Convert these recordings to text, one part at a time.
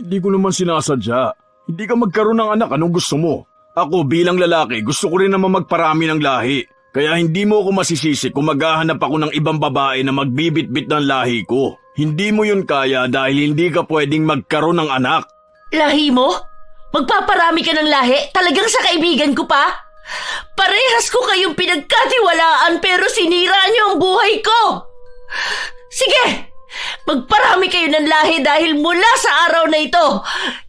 Hindi ko naman sinasadya. Hindi ka magkaroon ng anak, anong gusto mo? Ako bilang lalaki, gusto ko rin naman magparami ng lahi. Kaya hindi mo ako masisisi kung maghahanap ako ng ibang babae na magbibitbit ng lahi ko. Hindi mo yun kaya dahil hindi ka pwedeng magkaroon ng anak. Lahi mo? Magpaparami ka ng lahi? Talagang sa kaibigan ko pa? Parehas ko kayong pinagkatiwalaan pero sinira niyo ang buhay ko. Sige, magparami kayo ng lahi dahil mula sa araw na ito,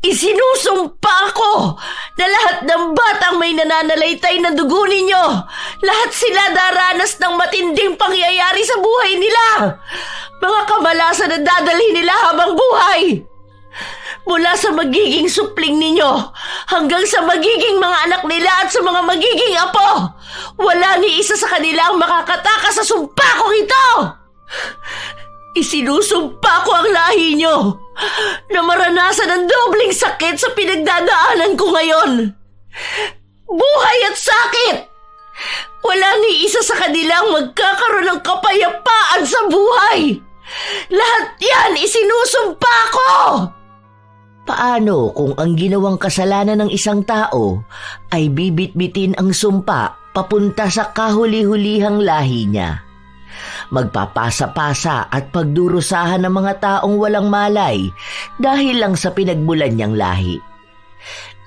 isinusumpa ko na lahat ng batang may nananalaytay na dugo ninyo, lahat sila daranas ng matinding pangyayari sa buhay nila. Mga kamalasan na dadalhin nila habang buhay. Mula sa magiging supling ninyo hanggang sa magiging mga anak nila at sa mga magiging apo, wala ni isa sa kanila ang makakatakas sa sumpa ko ito. Isinusumpa ko ang lahi nyo na maranasan ng dobling sakit sa pinagdadaanan ko ngayon. Buhay at sakit. Wala ni isa sa kanilang magkakaroon ng kapayapaan sa buhay. Lahat yan isinusumpa ko. Paano kung ang ginawang kasalanan ng isang tao ay bibitbitin ang sumpa papunta sa kahuli-hulihang lahi niya? Magpapasa-pasa at pagdurusahan ng mga taong walang malay dahil lang sa pinagmulan niyang lahi.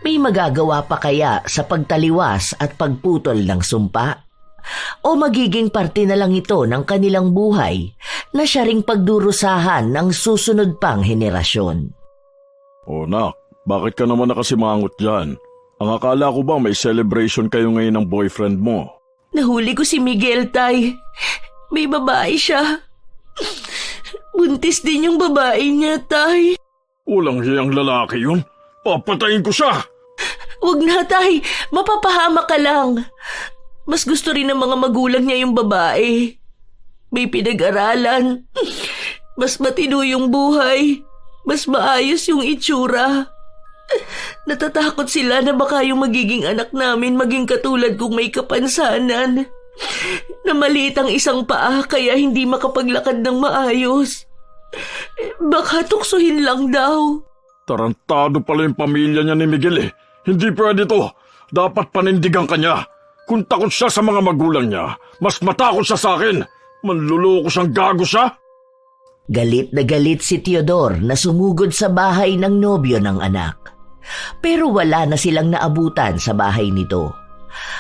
May magagawa pa kaya sa pagtaliwas at pagputol ng sumpa? O magiging parte na lang ito ng kanilang buhay na siya ring pagdurusahan ng susunod pang henerasyon? O nak, bakit ka naman nakasimangot dyan? Ang akala ko ba may celebration kayo ngayon ng boyfriend mo? Nahuli ko si Miguel, tay. May babae siya. Buntis din yung babae niya, tay. Walang hiyang lalaki yun. Papatayin ko siya! Huwag na, tay. Mapapahama ka lang. Mas gusto rin ng mga magulang niya yung babae. May pinag-aralan. Mas matino yung buhay. Mas maayos yung itsura. Natatakot sila na baka yung magiging anak namin maging katulad kung may kapansanan. Na maliit ang isang paa kaya hindi makapaglakad ng maayos. Baka tuksuhin lang daw. Tarantado pala yung pamilya niya ni Miguel eh. Hindi pwede to. Dapat panindigan ka niya. Kung takot siya sa mga magulang niya, mas matakot siya sa akin. Manluloko siyang gago siya. Galit na galit si Teodor na sumugod sa bahay ng nobyo ng anak. Pero wala na silang naabutan sa bahay nito.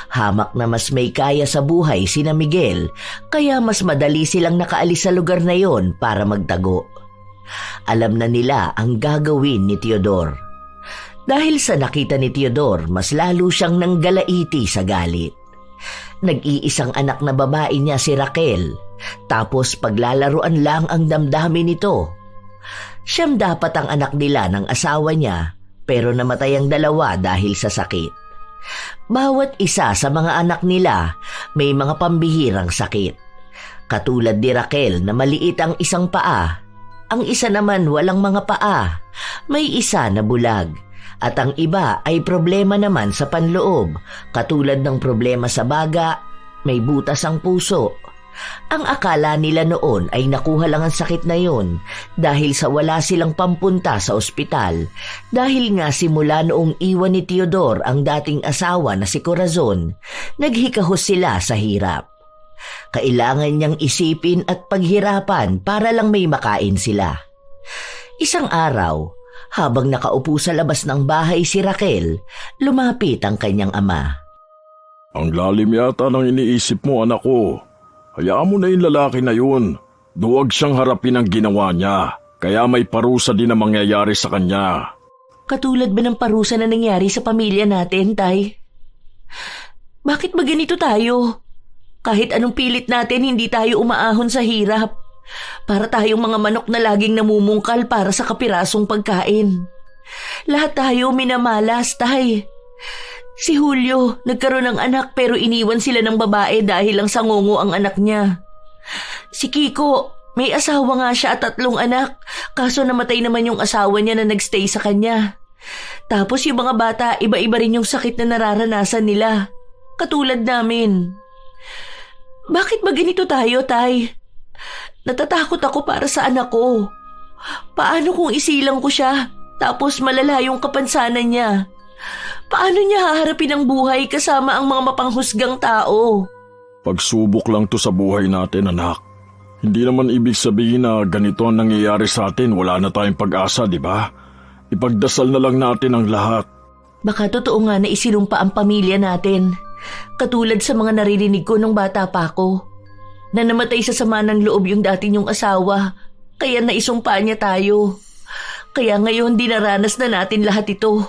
Hamak na mas may kaya sa buhay sina Miguel, kaya mas madali silang nakaalis sa lugar na yon para magtago. Alam na nila ang gagawin ni Teodor. Dahil sa nakita ni Teodor, mas lalo siyang nanggalaiti sa galit. Nag-iisang anak na babae niya si Raquel, tapos paglalaruan lang ang damdamin nito. Siyam dapat ang anak nila ng asawa niya, pero namatay ang dalawa dahil sa sakit. Bawat isa sa mga anak nila may mga pambihirang sakit. Katulad ni Raquel na maliit ang isang paa, ang isa naman walang mga paa, may isa na bulag, at ang iba ay problema naman sa panloob, katulad ng problema sa baga, may butas ang puso. Ang akala nila noon ay nakuha lang ang sakit na yon dahil sa wala silang pampunta sa ospital, dahil nga simula noong iwan ni Teodor ang dating asawa na si Corazon, naghikahos sila sa hirap. Kailangan niyang isipin at paghirapan para lang may makain sila. Isang araw, habang nakaupo sa labas ng bahay si Raquel, lumapit ang kanyang ama. Ang lalim yata ng iniisip mo, anak ko. Hayaan mo na yung lalaki na yun. Duwag siyang harapin ang ginawa niya. Kaya may parusa din na mangyayari sa kanya. Katulad ba ng parusa na nangyari sa pamilya natin, tay? Bakit ba ganito tayo? Kahit anong pilit natin, hindi tayo umaahon sa hirap. Para tayong mga manok na laging namumungkal para sa kapirasong pagkain. Lahat tayo minamalas, tay. Si Julio, nagkaroon ng anak pero iniwan sila ng babae dahil lang sangungo ang anak niya. Si Kiko, may asawa nga siya at 3 anak, kaso namatay naman yung asawa niya na nagstay sa kanya. Tapos yung mga bata, iba-iba rin yung sakit na nararanasan nila, katulad namin. Bakit ba ganito tayo, tay? Natatakot ako para sa anak ko. Paano kung isilang ko siya? Tapos malala yung kapansanan niya. Paano niya haharapin ang buhay kasama ang mga mapanghusgang tao? Pagsubok lang to sa buhay natin, anak. Hindi naman ibig sabihin na ganito ang nangyayari sa atin, wala na tayong pag-asa, di ba? Ipagdasal na lang natin ang lahat. Baka totoo nga na isinumpa ang pamilya natin. Katulad sa mga naririnig ko nung bata pa ako. Na namatay sa sama ng loob yung dati niyong asawa, kaya naisumpa niya tayo. Kaya ngayon dinaranas na natin lahat ito.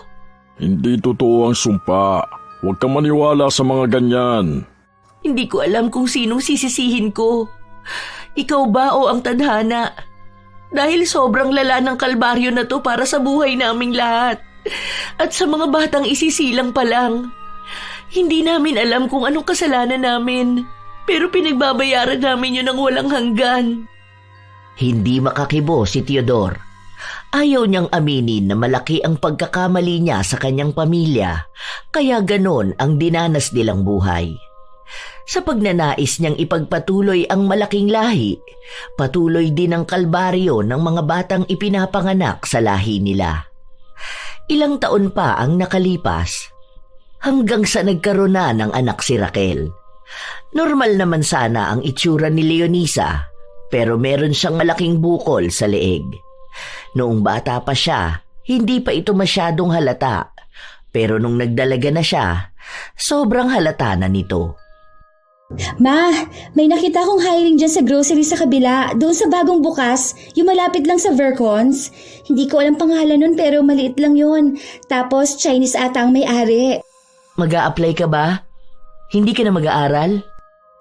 Hindi totoo ang sumpa. Huwag kang maniwala sa mga ganyan. Hindi ko alam kung sinong sisisihin ko. Ikaw ba o ang tadhana? Dahil sobrang lala ng kalbaryo na to para sa buhay naming lahat. At sa mga batang isisilang pa lang. Hindi namin alam kung anong kasalanan namin. Pero pinagbabayaran namin yun ng walang hanggan. Hindi makakibo si Teodor. Ayaw niyang aminin na malaki ang pagkakamali niya sa kanyang pamilya, kaya ganon ang dinanas nilang buhay. Sa pagnanais niyang ipagpatuloy ang malaking lahi, patuloy din ang kalbaryo ng mga batang ipinapanganak sa lahi nila. Ilang taon pa ang nakalipas, hanggang sa nagkaroon na ng anak si Raquel. Normal naman sana ang itsura ni Leonisa, pero meron siyang malaking bukol sa leeg. Noong bata pa siya, hindi pa ito masyadong halata, pero nung nagdalaga na siya, sobrang halata na nito. Ma, may nakita akong hiring dyan sa grocery sa kabila, doon sa bagong bukas, yung malapit lang sa Vercons. Hindi ko alam pangalan nun pero maliit lang yun. Tapos Chinese ata ang may-ari. Mag-a-apply ka ba? Hindi ka na mag-aaral?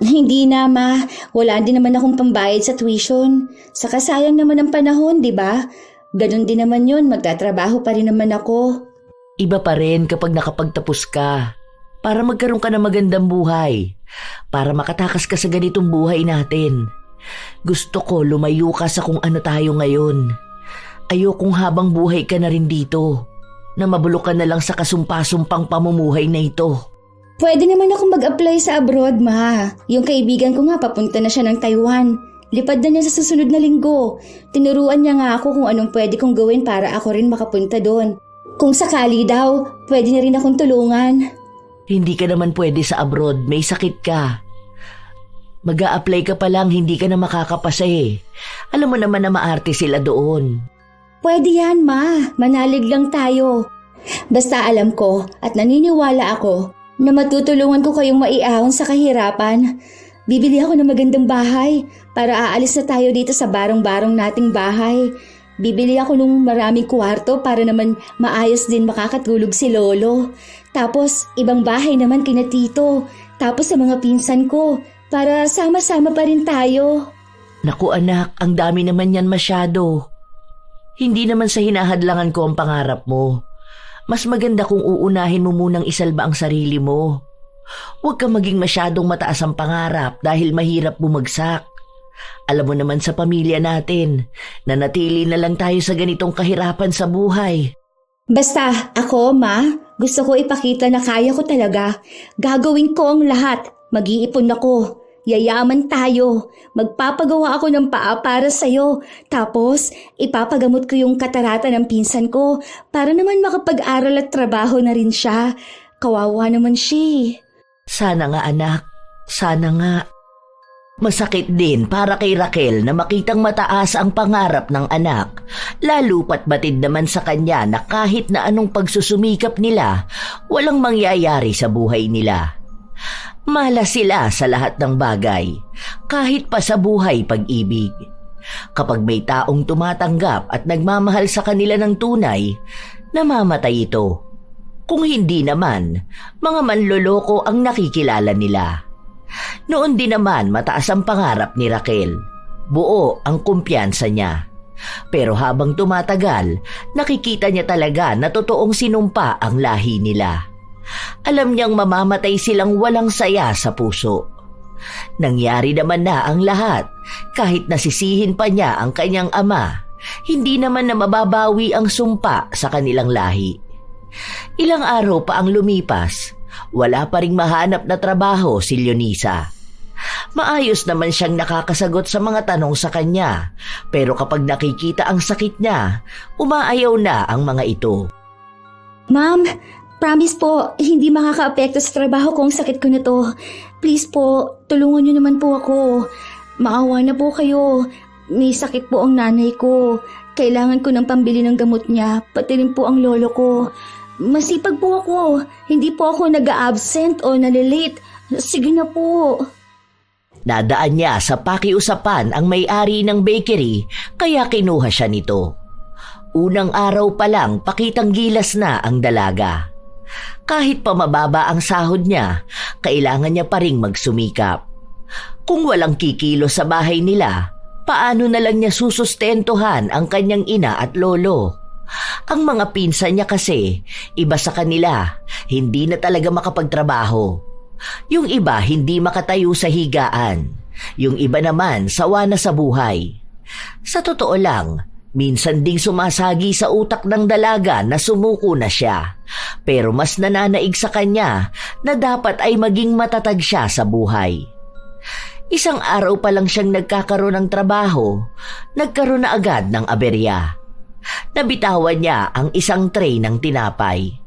Hindi na, Ma. Wala din naman akong pambayad sa tuition. Saka sayang naman ang panahon, di ba? Ganon din naman yun, magtatrabaho pa rin naman ako. Iba pa rin kapag nakapagtapos ka. Para magkaroon ka ng magandang buhay. Para makatakas ka sa ganitong buhay natin. Gusto ko lumayo ka sa kung ano tayo ngayon. Ayokong habang buhay ka na rin dito. Na mabulok ka na lang sa kasumpa-sumpang pamumuhay na ito. Pwede naman akong mag-apply sa abroad, Ma. Yung kaibigan ko nga papunta na siya ng Taiwan. Lipad na niya sa susunod na linggo. Tinuruan niya nga ako kung anong pwede kong gawin para ako rin makapunta doon. Kung sakali daw, pwede niya rin akong tulungan. Hindi ka naman pwede sa abroad, may sakit ka. Mag-a-apply ka pa lang, hindi ka na makakapasa eh. Alam mo naman na maarte sila doon. Pwede yan, Ma. Manalig lang tayo. Basta alam ko at naniniwala ako na matutulungan ko kayong maiahon sa kahirapan. Bibili ako ng magandang bahay para aalis na tayo dito sa barong-barong nating bahay. Bibili ako ng maraming kwarto para naman maayos din makakatulog si Lolo. Tapos ibang bahay naman kina Tito. Tapos sa mga pinsan ko para sama-sama pa rin tayo. Naku anak, ang dami naman yan masyado. Hindi naman sa hinahadlangan ko ang pangarap mo. Mas maganda kung uunahin mo munang isalba ang sarili mo. Huwag kang maging masyadong mataas ang pangarap dahil mahirap bumagsak. Alam mo naman sa pamilya natin, nanatili na lang tayo sa ganitong kahirapan sa buhay. Basta ako, Ma, gusto ko ipakita na kaya ko talaga. Gagawin ko ang lahat. Mag-iipon ako. Yayaman tayo. Magpapagawa ako ng paa para sa'yo. Tapos, ipapagamot ko yung katarata ng pinsan ko para naman makapag-aral at trabaho na rin siya. Kawawa naman siya. Sana nga anak, sana nga. Masakit din para kay Raquel na makitang mataas ang pangarap ng anak, lalo pat batid naman sa kanya na kahit na anong pagsusumikap nila, walang mangyayari sa buhay nila. Malas sila sa lahat ng bagay, kahit pa sa buhay pag-ibig. Kapag may taong tumatanggap at nagmamahal sa kanila ng tunay, namamatay ito. Kung hindi naman, mga manloloko ang nakikilala nila. Noon din naman mataas ang pangarap ni Raquel. Buo ang kumpiyansa niya. Pero habang tumatagal, nakikita niya talaga na totoong sinumpa ang lahi nila. Alam niyang mamamatay silang walang saya sa puso. Nangyari naman na ang lahat, kahit nasisihin pa niya ang kanyang ama, hindi naman na mababawi ang sumpa sa kanilang lahi. Ilang araw pa ang lumipas, wala pa ring mahanap na trabaho si Leonisa. Maayos naman siyang nakakasagot sa mga tanong sa kanya, pero kapag nakikita ang sakit niya, umaayaw na ang mga ito. Ma'am, promise po, hindi makakaapekto sa trabaho ko ang sakit ko na to. Please po, tulungan niyo naman po ako. Maawa na po kayo. May sakit po ang nanay ko. Kailangan ko ng pambili ng gamot niya, pati rin po ang lolo ko. Masipag po ako. Hindi po ako nag-a-absent o nalilate. Sige na po. Nadaan niya sa pakiusapan ang may-ari ng bakery, kaya kinuha siya nito. Unang araw pa lang pakitang gilas na ang dalaga. Kahit pa mababa ang sahod niya, kailangan niya pa ring magsumikap. Kung walang kikilo sa bahay nila, paano na lang niya susustentuhan ang kanyang ina at lolo? Ang mga pinsan niya kasi, iba sa kanila, hindi na talaga makapagtrabaho. Yung iba hindi makatayo sa higaan. Yung iba naman sawa na sa buhay. Sa totoo lang, minsan ding sumasagi sa utak ng dalaga na sumuko na siya. Pero mas nananaig sa kanya na dapat ay maging matatag siya sa buhay. Isang araw pa lang siyang nagkakaroon ng trabaho, nagkaroon na agad ng aberya. Nabitawan niya ang isang tray ng tinapay.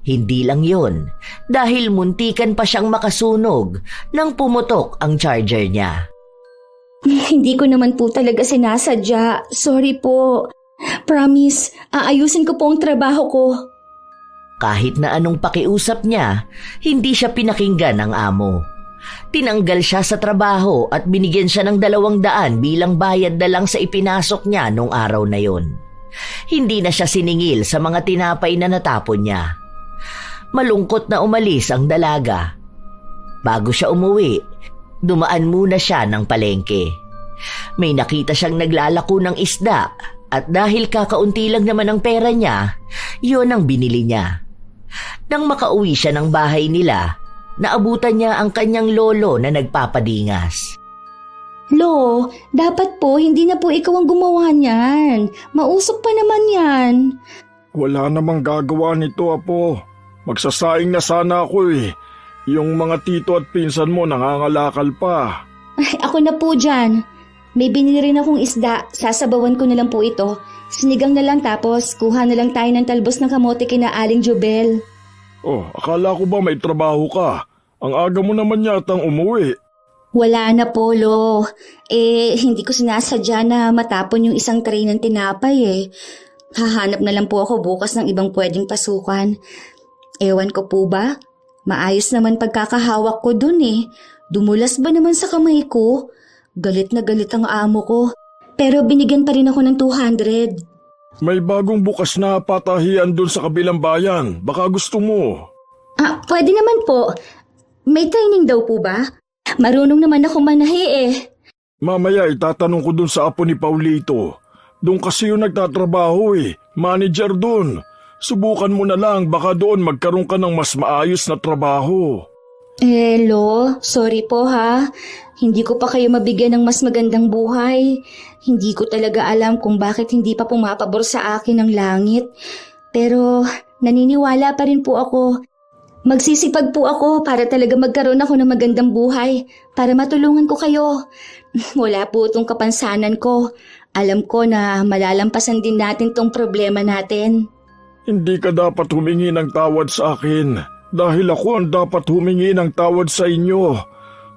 Hindi lang yun, dahil muntikan pa siyang makasunog nang pumutok ang charger niya. Hindi ko naman po talaga sinasadya. Sorry po. Promise, aayusin ko po ang trabaho ko. Kahit na anong pakiusap niya, hindi siya pinakinggan ng amo. Tinanggal siya sa trabaho at binigyan siya ng 200 bilang bayad na lang sa ipinasok niya nung araw na yon. Hindi na siya siningil sa mga tinapay na natapon niya. Malungkot na umalis ang dalaga. Bago siya umuwi, dumaan muna siya ng palengke. May nakita siyang naglalako ng isda at dahil kakaunti lang naman ang pera niya, yon ang binili niya. Nang makauwi siya ng bahay nila, naabutan niya ang kanyang lolo na nagpapadingas. Lo, dapat po hindi na po ikaw ang gumawa niyan. Mausok pa naman yan. Wala namang gagawa nito, Apo. Magsasaing na sana ako eh. Yung mga tito at pinsan mo nangangalakal pa. Ay, ako na po dyan. May binili rin akong isda. Sasabawan ko na lang po ito. Sinigang na lang tapos kuha na lang tayo ng talbos ng kamote kina Aling Jobel. Oh, akala ko ba may trabaho ka? Ang aga mo naman yatang umuwi. Wala na po, Lo. Hindi ko sinasadya na matapon yung isang tray ng tinapay eh. Hahanap na lang po ako bukas ng ibang pwedeng pasukan. Ewan ko po ba? Maayos naman pagkakahawak ko dun eh. Dumulas ba naman sa kamay ko? Galit na galit ang amo ko. Pero binigyan pa rin ako ng 200. May bagong bukas na patahian dun sa kabilang bayan. Baka gusto mo. Pwede naman po. May training daw po ba? Marunong naman ako manahi eh. Mamaya itatanong ko dun sa apo ni Paulito. Doon kasi yung nagtatrabaho eh. Manager dun. Subukan mo na lang, baka doon magkaroon ka ng mas maayos na trabaho. Lo, sorry po ha. Hindi ko pa kayo mabigyan ng mas magandang buhay. Hindi ko talaga alam kung bakit hindi pa pumapabor sa akin ang langit. Pero naniniwala pa rin po ako. Magsisipag po ako para talaga magkaroon ako ng magandang buhay. Para matulungan ko kayo. Wala po itong kapansanan ko. Alam ko na malalampasan din natin tong problema natin. Hindi ka dapat humingi ng tawad sa akin dahil ako ang dapat humingi ng tawad sa inyo.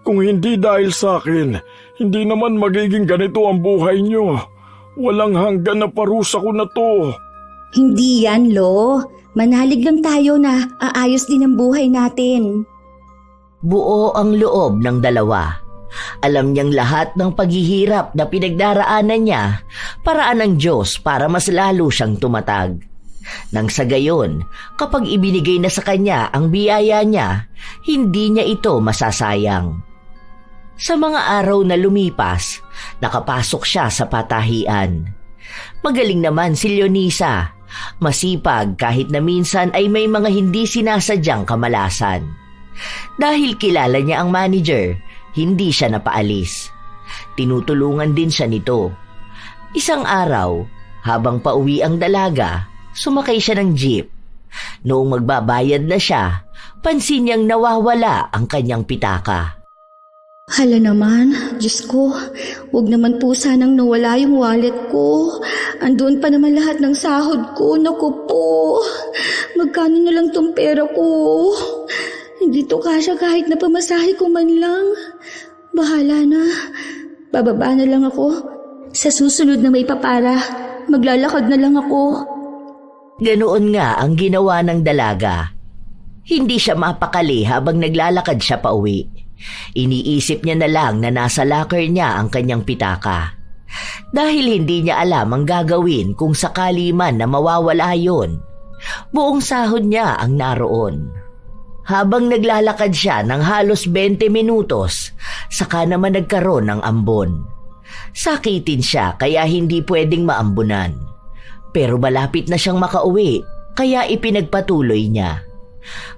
Kung hindi dahil sa akin, hindi naman magiging ganito ang buhay nyo. Walang hanggan na parusa ko na to. Hindi yan, Lo. Manalig lang tayo na aayos din ang buhay natin. Buo ang loob ng dalawa. Alam niyang lahat ng paghihirap na pinagdaraanan niya, paraan ng Diyos para mas lalo siyang tumatag. Nang sa gayon, kapag ibinigay na sa kanya ang biyaya niya, hindi niya ito masasayang. Sa mga araw na lumipas, nakapasok siya sa patahian. Magaling naman si Leonisa, masipag kahit na minsan ay may mga hindi sinasadyang kamalasan. Dahil kilala niya ang manager, hindi siya napaalis. Tinutulungan din siya nito. Isang araw, habang pauwi ang dalaga, sumakay siya ng jeep. Noong magbabayad na siya, pansin niyang nawawala ang kanyang pitaka. Hala naman, Diyos ko, wag naman po sanang nawala yung wallet ko. Andun pa naman lahat ng sahod ko, naku po. Magkano na lang tong pera ko? Hindi to kasya kahit na pamasahe ko man lang. Bahala na, bababa na lang ako. Sa susunod na may papara, maglalakad na lang ako. Ganoon nga ang ginawa ng dalaga. Hindi siya mapakali habang naglalakad siya pauwi. Iniisip niya na lang na nasa locker niya ang kanyang pitaka. Dahil hindi niya alam ang gagawin kung sakali man na mawawala yon. Buong sahod niya ang naroon. Habang naglalakad siya ng halos 20 minutos, saka naman nagkaroon ng ambon. Sakitin siya kaya hindi pwedeng maambunan. Pero malapit na siyang makauwi kaya ipinagpatuloy niya.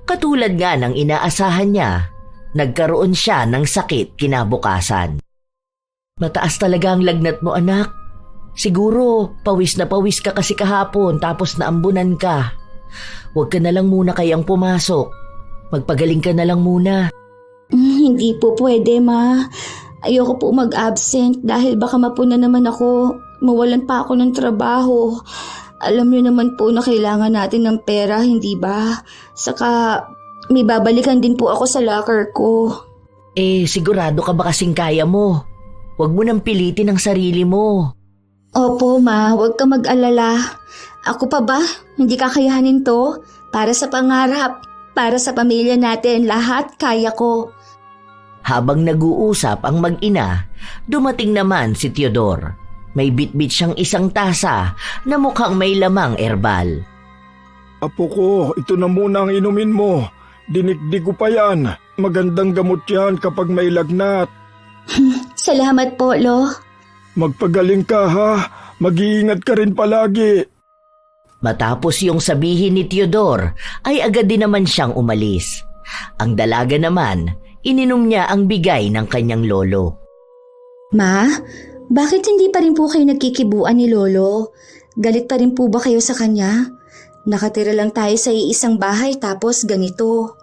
Katulad nga ng inaasahan niya, nagkaroon siya ng sakit kinabukasan. Mataas talaga ang lagnat mo, anak. Siguro pawis na pawis ka kasi kahapon tapos naambunan ka. Huwag ka na lang muna kayang pumasok. Magpagaling ka na lang muna. Hindi po pwede, Ma. Ayoko po mag-absent dahil baka mapuna naman ako. Mawalan pa ako ng trabaho. Alam niyo naman po na kailangan natin ng pera, hindi ba? Saka may babalikan din po ako sa locker ko. Sigurado ka ba kasing kaya mo? Huwag mo nang pilitin ang sarili mo. Opo, Ma. Huwag ka mag-alala. Ako pa ba? Hindi kakayahanin to? Para sa pangarap. Para sa pamilya natin, lahat kaya ko. Habang nag-uusap ang mag-ina, dumating naman si Teodor. May bitbit siyang isang tasa na mukhang may lamang erbal. Apo ko, ito na muna ang inumin mo. Dinikdik ko pa yan. Magandang gamot yan kapag may lagnat. Salamat po, Lo. Magpagaling ka ha. Mag-iingat ka rin palagi. Matapos yung sabihin ni Teodor, ay agad din naman siyang umalis. Ang dalaga naman, ininom niya ang bigay ng kanyang lolo. Ma, bakit hindi pa rin po kayo nagkikibuan ni Lolo? Galit pa rin po ba kayo sa kanya? Nakatira lang tayo sa iisang bahay tapos ganito.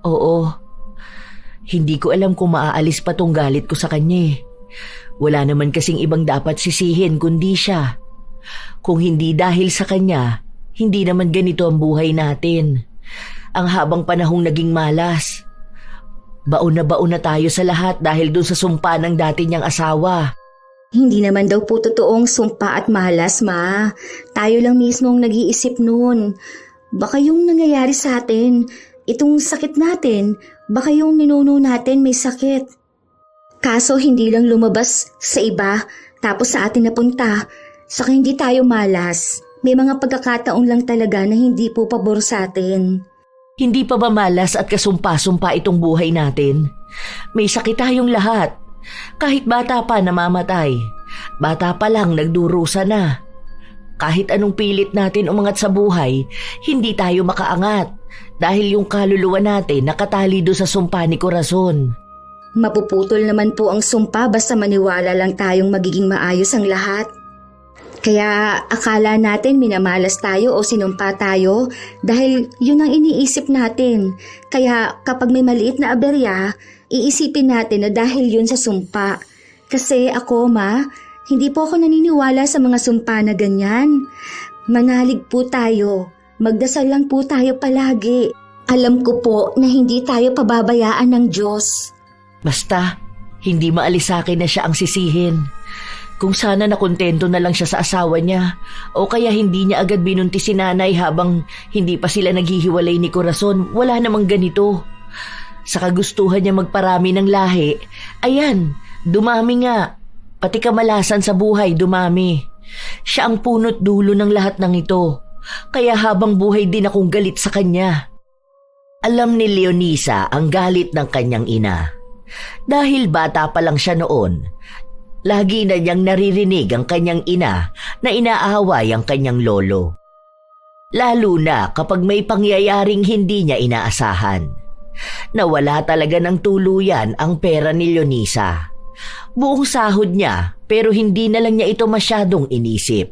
Oo. Hindi ko alam kung maaalis pa tong galit ko sa kanya. Wala naman kasing ibang dapat sisihin kundi siya. Kung hindi dahil sa kanya, hindi naman ganito ang buhay natin. Ang habang panahong naging malas. Baon na tayo sa lahat dahil dun sa sumpa ng dati niyang asawa. Hindi naman daw po totoong sumpa at malas, Ma. Tayo lang mismo ang nag-iisip nun. Baka yung nangyayari sa atin, itong sakit natin, baka yung ninuno natin may sakit. Kaso hindi lang lumabas sa iba, tapos sa atin napunta. Saka hindi tayo malas. May mga pagkakataon lang talaga na hindi po pabor sa atin. Hindi pa ba malas at kasumpa-sumpa itong buhay natin? May sakit tayong lahat. Kahit bata pa namamatay. Bata pa lang nagdurusa na. Kahit anong pilit natin umangat sa buhay, hindi tayo makaangat. Dahil yung kaluluwa natin nakatali do sa sumpa ni Corazon. Mapuputol naman po ang sumpa basta maniwala lang tayong magiging maayos ang lahat. Kaya akala natin minamalas tayo o sinumpa tayo dahil yun ang iniisip natin. Kaya kapag may maliit na aberya, iisipin natin na dahil yun sa sumpa. Kasi ako, Ma, hindi po ako naniniwala sa mga sumpa na ganyan. Manalig po tayo. Magdasal lang po tayo palagi. Alam ko po na hindi tayo pababayaan ng Diyos. Basta, hindi maalis sa akin na siya ang sisihin. Kung sana nakontento na lang siya sa asawa niya o kaya hindi niya agad binuntis si nanay habang hindi pa sila naghihiwalay ni Corazon, wala namang ganito. Sa kagustuhan niya magparami ng lahi, ayan, dumami nga. Pati kamalasan sa buhay, dumami. Siya ang punot dulo ng lahat ng ito. Kaya habang buhay din akong galit sa kanya. Alam ni Leonisa ang galit ng kanyang ina. Dahil bata pa lang siya noon, lagi na niyang naririnig ang kanyang ina na inaaway ang kanyang lolo. Lalo na kapag may pangyayaring hindi niya inaasahan. Nawala talaga ng tuluyan ang pera ni Leonisa. Buong sahod niya pero hindi na lang niya ito masyadong inisip.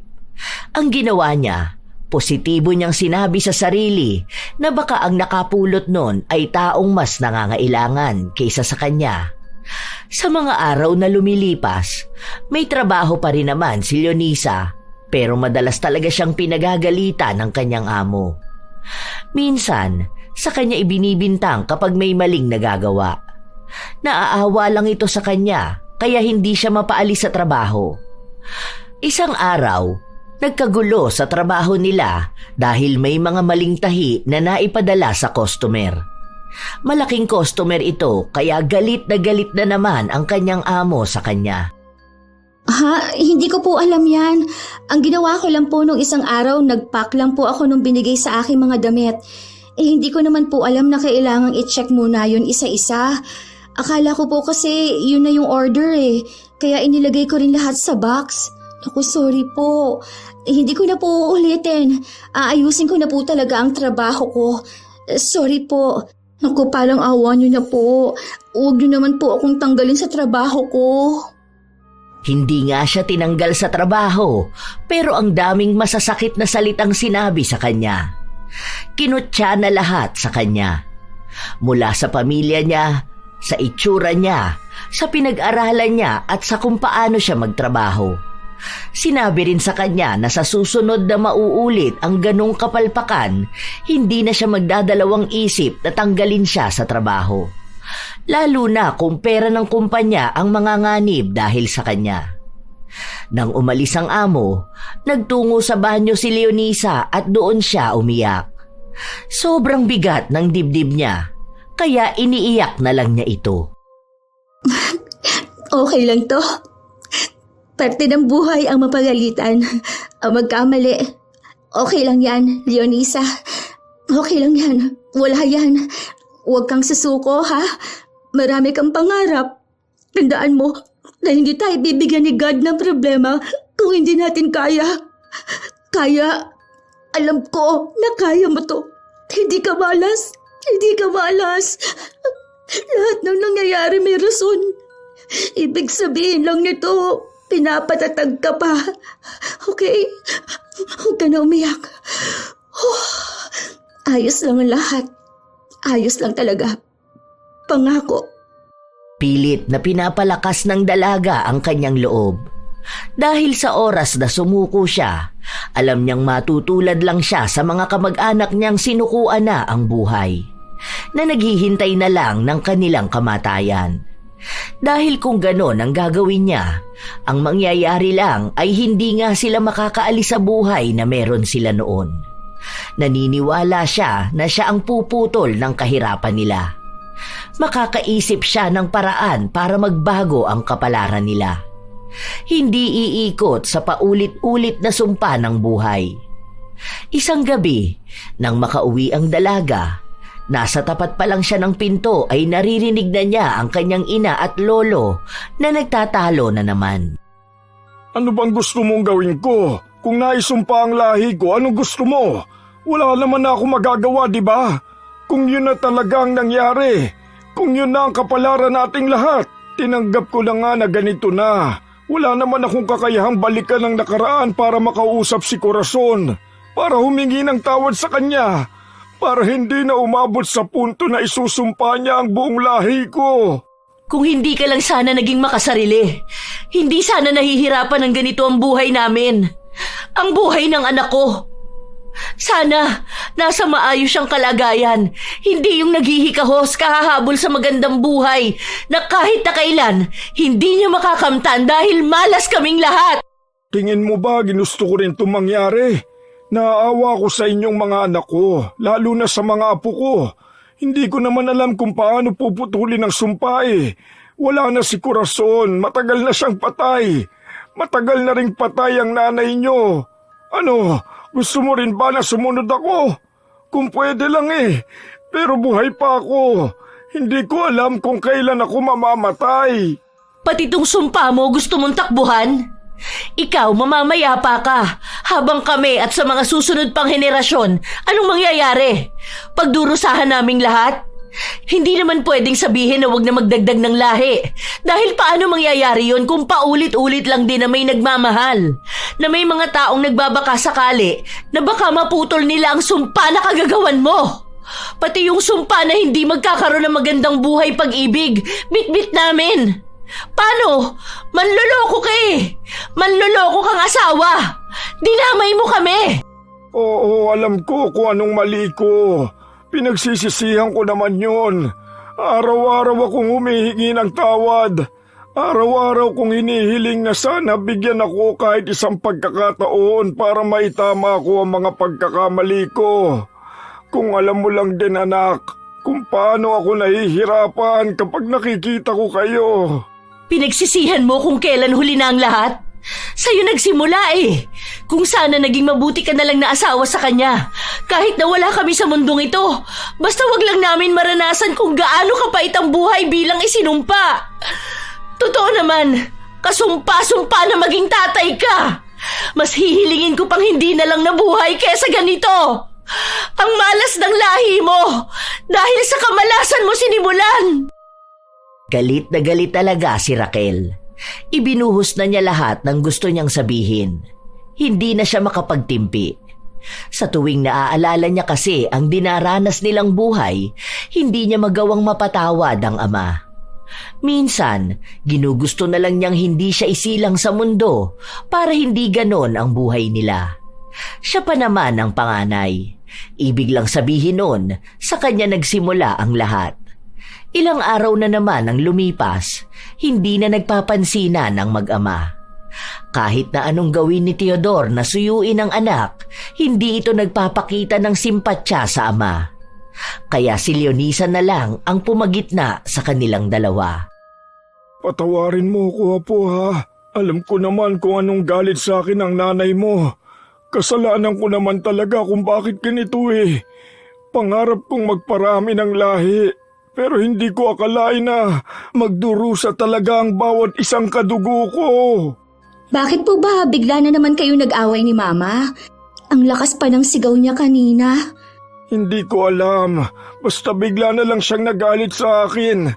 Ang ginawa niya, positibo niyang sinabi sa sarili na baka ang nakapulot nun ay taong mas nangangailangan kaysa sa kanya. Sa mga araw na lumilipas, may trabaho pa rin naman si Leonisa, pero madalas talaga siyang pinagagalitan ng kanyang amo. Minsan, sa kanya ibinibintang kapag may maling nagagawa. Naaawa lang ito sa kanya, kaya hindi siya mapaalis sa trabaho. Isang araw, nagkagulo sa trabaho nila dahil may mga maling tahi na naipadala sa customer. Malaking customer ito kaya galit na naman ang kanyang amo sa kanya. Ha? Hindi ko po alam yan. Ang ginawa ko lang po nung isang araw, nag-pack lang po ako nung binigay sa aking mga damit. Hindi ko naman po alam na kailangang i-check muna yun isa-isa. Akala ko po kasi yun na yung order kaya inilagay ko rin lahat sa box. Naku, sorry po. Hindi ko na po uulitin. Aayusin ko na po talaga ang trabaho ko. Sorry po. Naku, parang awa niyo na po. Huwag niyo naman po akong tanggalin sa trabaho ko. Hindi nga siya tinanggal sa trabaho, pero ang daming masasakit na salitang sinabi sa kanya. Kinutya na lahat sa kanya. Mula sa pamilya niya, sa itsura niya, sa pinag-aralan niya at sa kung paano siya magtrabaho. Sinabi rin sa kanya na sa susunod na mauulit ang ganong kapalpakan, hindi na siya magdadalawang isip na tanggalin siya sa trabaho. Lalo na kung pera ng kumpanya ang manganganib dahil sa kanya. Nang umalis ang amo, nagtungo sa banyo si Leonisa at doon siya umiyak. Sobrang bigat ng dibdib niya, kaya iniiyak na lang niya ito. Okay lang to. Parte ng buhay ang mapagalitan, ang magkamali. Okay lang yan, Leonisa. Okay lang yan. Wala yan. Huwag kang susuko, ha? Marami kang pangarap. Tandaan mo na hindi tayo bibigyan ni God ng problema kung hindi natin kaya. Kaya, alam ko na kaya mo to. Hindi ka malas. Hindi ka malas. Lahat ng nangyayari may rason. Ibig sabihin lang nito, pinapatatag ka pa. Okay? Huwag ka na umiyak. Ayos lang ang lahat. Ayos lang talaga. Pangako. Pilit na pinapalakas ng dalaga ang kanyang loob. Dahil sa oras na sumuko siya, alam niyang matutulad lang siya sa mga kamag-anak niyang sinukuan na ang buhay, na naghihintay na lang ng kanilang kamatayan. Dahil kung ganon ang gagawin niya, ang mangyayari lang ay hindi nga sila makakaalis sa buhay na meron sila noon. Naniniwala siya na siya ang puputol ng kahirapan nila. Makakaisip siya ng paraan para magbago ang kapalaran nila. Hindi iikot sa paulit-ulit na sumpa ng buhay. Isang gabi, nang makauwi ang dalaga, nasa tapat pa lang siya ng pinto ay naririnig na niya ang kanyang ina at lolo na nagtatalo na naman. Ano bang gusto mong gawin ko? Kung naisumpa ang lahi ko, anong gusto mo? Wala naman na ako magagawa, di ba? Kung yun na talaga ang nangyari, kung yun na ang kapalaran nating lahat, tinanggap ko na nga na ganito na. Wala naman akong kakayahang balikan ng nakaraan para makausap si Corazon, para humingi ng tawad sa kanya, para hindi na umabot sa punto na isusumpa niya ang buong lahi ko. Kung hindi ka lang sana naging makasarili, hindi sana nahihirapan ng ganito ang buhay namin. Ang buhay ng anak ko. Sana nasa maayos siyang kalagayan, hindi yung naghihikahos kahahabol sa magandang buhay na kahit na kailan hindi niya makakamtan dahil malas kaming lahat. Tingin mo ba ginusto ko rin itong mangyari? Naaawa ko sa inyong mga anak ko, lalo na sa mga apo ko. Hindi ko naman alam kung paano puputulin ang sumpa eh. Wala na si Corazon, matagal na siyang patay. Matagal na ring patay ang nanay niyo. Ano, gusto mo rin ba na sumunod ako? Kung pwede lang eh, pero buhay pa ako. Hindi ko alam kung kailan ako mamamatay. Pati tong sumpa mo gusto mong takbuhan? Ikaw mamamayapa ka, habang kami at sa mga susunod pang henerasyon, anong mangyayari? Pagdurusahan naming lahat? Hindi naman pwedeng sabihin na wag na magdagdag ng lahi. Dahil paano mangyayari yon kung paulit-ulit lang din na may nagmamahal? Na may mga taong nagbabaka sakali na baka maputol nila ang sumpa na kagagawan mo. Pati yung sumpa na hindi magkakaroon ng magandang buhay pag-ibig, bit-bit namin. Paano? Manloloko ka eh! Manloloko kang asawa! Dinamay mo kami! Oo, alam ko kung anong mali ko. Pinagsisisihan ko naman yun. Araw-araw akong humihingi ng tawad. Araw-araw kong hinihiling na sana bigyan ako kahit isang pagkakataon para maitama ko ang mga pagkakamali ko. Kung alam mo lang din anak, kung paano ako nahihirapan kapag nakikita ko kayo. Pinagsisihan mo kung kailan huli na ang lahat? Sa'yo nagsimula eh. Kung sana naging mabuti ka na lang na asawa sa kanya. Kahit na wala kami sa mundong ito. Basta wag lang namin maranasan kung gaano kapait ang buhay bilang isinumpa. Totoo naman, kasumpa-sumpa na maging tatay ka. Mas hihilingin ko pang hindi na lang nabuhay kesa ganito. Ang malas ng lahi mo dahil sa kamalasan mo sinimulan. Galit na galit talaga si Raquel. Ibinuhos na niya lahat ng gusto niyang sabihin. Hindi na siya makapagtimpi. Sa tuwing naaalala niya kasi ang dinaranas nilang buhay, hindi niya magawang mapatawad ang ama. Minsan, ginugusto na lang niyang hindi siya isilang sa mundo para hindi ganon ang buhay nila. Siya pa naman ang panganay. Ibig lang sabihin nun, sa kanya nagsimula ang lahat. Ilang araw na naman ang lumipas, hindi na nagpapansinan ang mag-ama. Kahit na anong gawin ni Teodor na suyuin ang anak, hindi ito nagpapakita ng simpatsya sa ama. Kaya si Leonisa na lang ang pumagitna sa kanilang dalawa. Patawarin mo ko, Apo, ha? Alam ko naman kung anong galit sa akin ang nanay mo. Kasalanan ko naman talaga kung bakit ganito eh. Pangarap kong magparami ng lahi. Pero hindi ko akalain na magdurusa talaga ang bawat isang kadugo ko. Bakit po ba bigla na naman kayo nag-away ni Mama? Ang lakas pa ng sigaw niya kanina. Hindi ko alam. Basta bigla na lang siyang nagalit sa akin.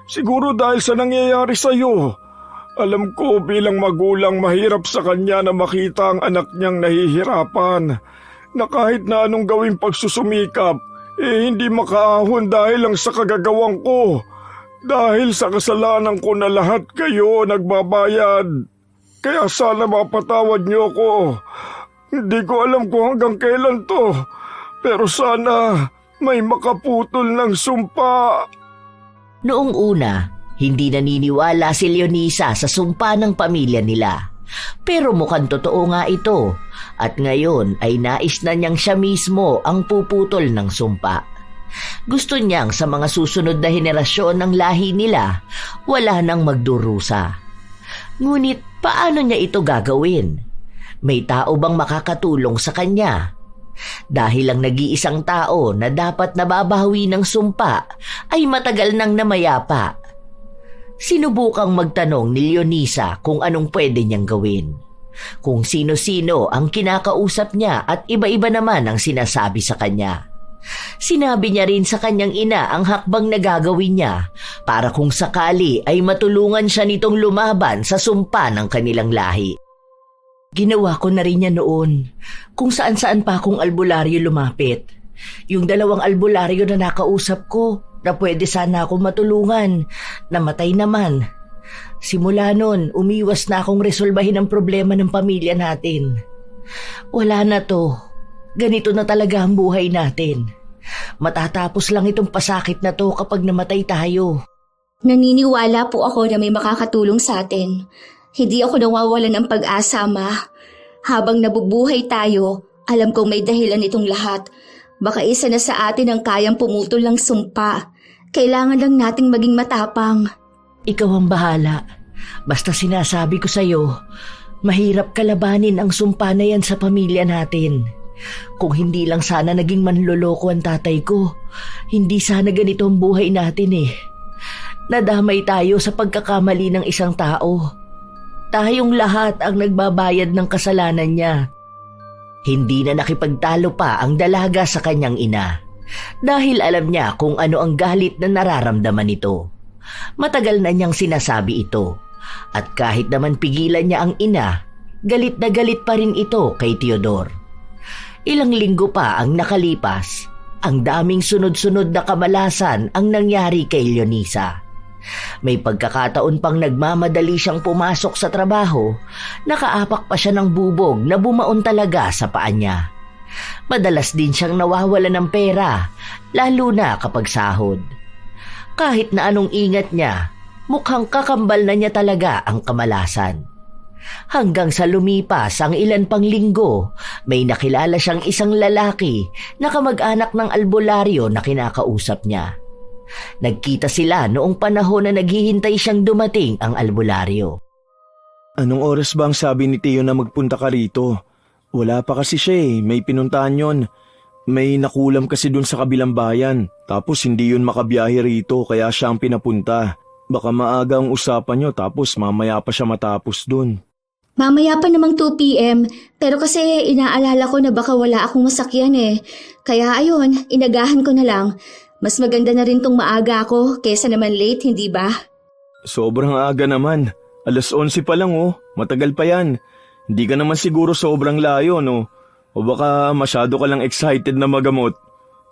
Siguro dahil sa nangyayari sa'yo. Alam ko bilang magulang mahirap sa kanya na makita ang anak niyang nahihirapan. Na kahit na anong gawing pagsusumikap, hindi makaahon dahil lang sa kagagawang ko. Dahil sa kasalanan ko na lahat kayo nagbabayad. Kaya sana mapatawad niyo ko. Hindi ko alam kung hanggang kailan to. Pero sana may makaputol ng sumpa. Noong una, hindi naniniwala si Leonisa sa sumpa ng pamilya nila. Pero mukhang totoo nga ito at ngayon ay nais na niyang siya mismo ang puputol ng sumpa. Gusto niyang sa mga susunod na henerasyon ng lahi nila wala nang magdurusa. Ngunit paano niya ito gagawin? May tao bang makakatulong sa kanya? Dahil ang nag-iisang tao na dapat nababawi ng sumpa ay matagal nang namayapa. Sinubukang magtanong ni Leonisa kung anong pwede niyang gawin. Kung sino-sino ang kinakausap niya at iba-iba naman ang sinasabi sa kanya. Sinabi niya rin sa kanyang ina ang hakbang na gagawin niya para kung sakali ay matulungan siya nitong lumaban sa sumpa ng kanilang lahi. Ginawa ko na rin niya noon kung saan-saan pa akong albularyo lumapit. Yung 2 albularyo na nakausap ko na pwede sana akong matulungan, namatay naman. Simula nun, umiwas na akong resolbahin ang problema ng pamilya natin. Wala na to. Ganito na talaga ang buhay natin. Matatapos lang itong pasakit na to kapag namatay tayo. Naniniwala po ako na may makakatulong sa atin. Hindi ako nawawalan ng pag-asa, Ma. Habang nabubuhay tayo, alam kong may dahilan itong lahat. Baka isa na sa atin ang kayang pumutol ng sumpa. Kailangan lang nating maging matapang. Ikaw ang bahala. Basta sinasabi ko sa'yo, mahirap kalabanin ang sumpa na yan sa pamilya natin. Kung hindi lang sana naging manloloko ang tatay ko, hindi sana ganito ang buhay natin eh. Nadamay tayo sa pagkakamali ng isang tao. Tayong lahat ang nagbabayad ng kasalanan niya. Hindi na nakipagtalo pa ang dalaga sa kanyang ina. Dahil alam niya kung ano ang galit na nararamdaman nito. Matagal na niyang sinasabi ito. At kahit naman pigilan niya ang ina, galit na galit pa rin ito kay Teodor. Ilang linggo pa ang nakalipas, ang daming sunod-sunod na kamalasan ang nangyari kay Leonisa. May pagkakataon pang nagmamadali siyang pumasok sa trabaho, nakaapak pa siya ng bubog na bumaon talaga sa paa niya. Madalas din siyang nawawala ng pera, lalo na kapag sahod. Kahit na anong ingat niya, mukhang kakambal na niya talaga ang kamalasan. Hanggang sa lumipas ang ilan pang linggo, may nakilala siyang isang lalaki na kamag-anak ng albularyo na kinakausap niya. Nagkita sila noong panahon na naghihintay siyang dumating ang albularyo. Anong oras ba ang sabi ni Tio na magpunta ka rito? Wala pa kasi siya may pinuntahan yon. May nakulam kasi dun sa kabilang bayan, tapos hindi yun makabiyahe rito kaya siya ang pinapunta. Baka maaga ang usapan nyo tapos mamaya pa siya matapos dun. Mamaya pa namang 2 p.m. Pero kasi inaalala ko na baka wala akong masakyan Kaya ayun, inagahan ko na lang. Mas maganda na rin tong maaga ako kaysa naman late, hindi ba? Sobrang aga naman. 11:00 pa lang Matagal pa yan. Hindi ka naman siguro sobrang layo no? O baka masyado ka lang excited na magamot.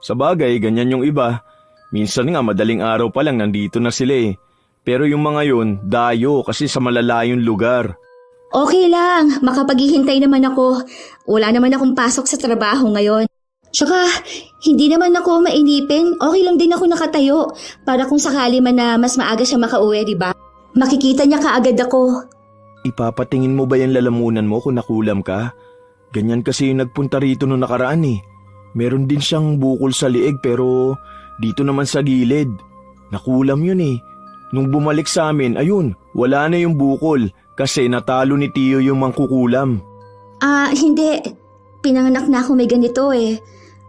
Sa bagay, ganyan yung iba. Minsan nga madaling araw pa lang nandito na sila Pero yung mga yun, dayo kasi sa malalayong lugar. Okay lang, makapaghihintay naman ako. Wala naman akong pasok sa trabaho ngayon. Tsaka, hindi naman ako mainipin. Okay lang din ako nakatayo. Para kung sakali man na mas maaga siya makauwi, di ba? Makikita niya kaagad ako. Ipapatingin mo ba yung lalamunan mo kung nakulam ka? Ganyan kasi yung nagpunta rito nung nakaraan Meron din siyang bukol sa liig pero dito naman sa gilid. Nakulam yun Nung bumalik sa amin, ayun, wala na yung bukol kasi natalo ni Tio yung mangkukulam. Hindi. Pinanganak na ako may ganito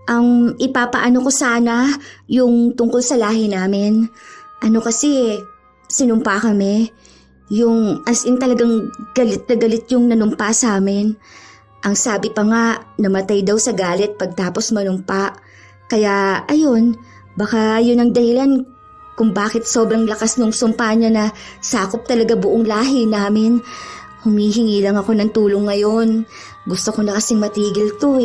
Ang ipapaano ko sana yung tungkol sa lahi namin. Kasi, sinumpa kami. Yung as in talagang galit na galit yung nanumpa sa amin. Ang sabi pa nga, namatay daw sa galit pagtapos manumpa. Kaya, ayun, baka yun ang dahilan kung bakit sobrang lakas nung sumpa niya na sakop talaga buong lahi namin. Humihingi lang ako ng tulong ngayon. Gusto ko na kasing matigil to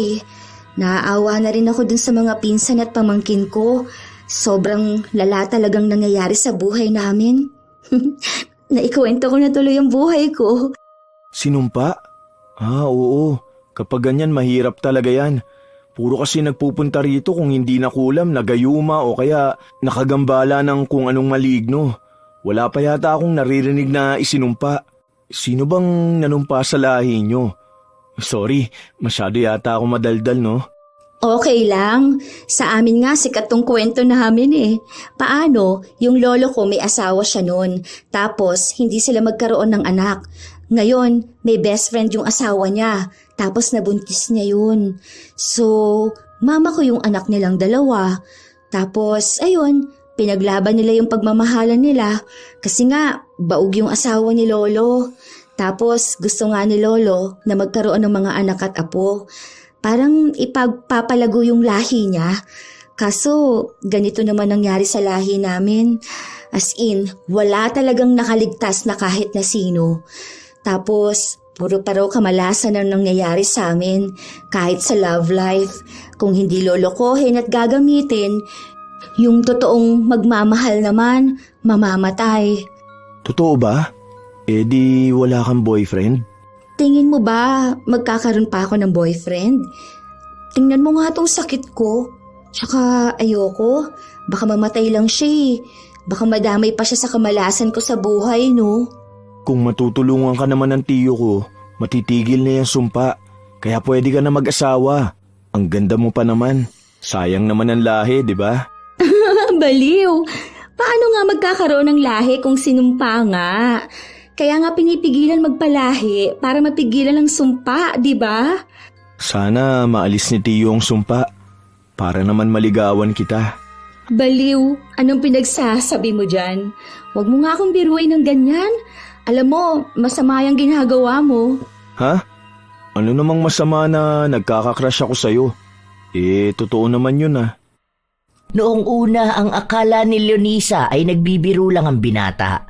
Naaawa na rin ako dun sa mga pinsan at pamangkin ko. Sobrang lala talagang nangyayari sa buhay namin. Naikwento ko na tuloy ang buhay ko. Sinumpa? Oo. Kapag ganyan mahirap talaga yan. Puro kasi nagpupunta rito kung hindi nakulam, nagayuma o kaya nakagambala ng kung anong maligno. Wala pa yata akong naririnig na isinumpa. Sino bang nanumpa sa lahi nyo? Sorry, masyado yata ako madaldal no? Okay lang. Sa amin nga sikat tong kwento namin Paano, yung lolo ko may asawa siya noon. Tapos hindi sila magkaroon ng anak. Ngayon, may best friend yung asawa niya. Tapos nabuntis niya yun. So, mama ko yung anak nilang dalawa. Tapos, ayun, pinaglaban nila yung pagmamahalan nila. Kasi nga, baog yung asawa ni lolo. Tapos, gusto nga ni lolo na magkaroon ng mga anak at apo. Parang ipagpapalago yung lahi niya. Kaso, ganito naman nangyari sa lahi namin. As in, wala talagang nakaligtas na kahit na sino. Tapos, puro pa raw kamalasan ang nangyayari sa amin kahit sa love life. Kung hindi lolokohin at gagamitin, yung totoong magmamahal naman, mamamatay. Totoo ba? Di wala kang boyfriend? Tingin mo ba magkakaroon pa ako ng boyfriend? Tingnan mo nga tong sakit ko. Tsaka ayoko, baka mamatay lang siya Baka madamay pa siya sa kamalasan ko sa buhay, no? Kung matutulungan ka naman ng tiyo ko, matitigil na yung sumpa. Kaya pwede ka na mag-asawa. Ang ganda mo pa naman. Sayang naman ang lahi, di ba? Baliw! Paano nga magkakaroon ng lahi kung sinumpa nga? Kaya nga pinipigilan magpalahi para mapigilan ang sumpa, di ba? Sana maalis ni tiyo ang sumpa. Para naman maligawan kita. Baliw! Anong pinagsasabi mo dyan? Huwag mo nga akong biruin ng ganyan. Alam mo, masama yung ginagawa mo. Ha? Ano namang masama na nagkakakrush ako sa'yo? Totoo naman yun Noong una, ang akala ni Leonisa ay nagbibiro lang ang binata.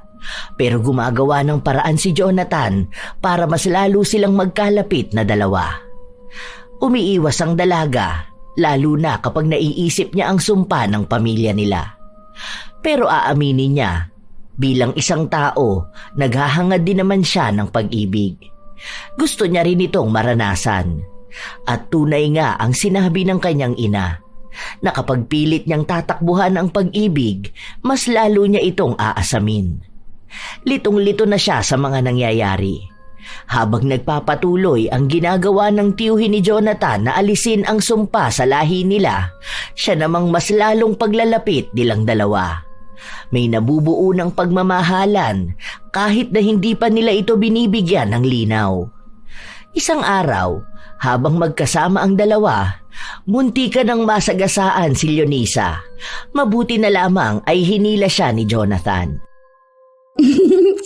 Pero gumagawa ng paraan si Jonathan para mas lalo silang magkalapit na dalawa. Umiiwas ang dalaga, lalo na kapag naiisip niya ang sumpa ng pamilya nila. Pero aaminin niya, Bilang isang tao, naghahangad din naman siya ng pag-ibig. Gusto niya rin itong maranasan. At tunay nga ang sinabi ng kanyang ina, na kapag pilit niyang tatakbuhan ang pag-ibig, mas lalo niya itong aasamin. Litong-lito na siya sa mga nangyayari. Habang nagpapatuloy ang ginagawa ng tiyuhin ni Jonathan na alisin ang sumpa sa lahi nila, siya namang mas lalong paglalapit nilang dalawa. May nabubuo ng pagmamahalan kahit na hindi pa nila ito binibigyan ng linaw. Isang araw, habang magkasama ang dalawa, muntikan ng masagasaan si Leonisa. Mabuti na lamang ay hinila siya ni Jonathan.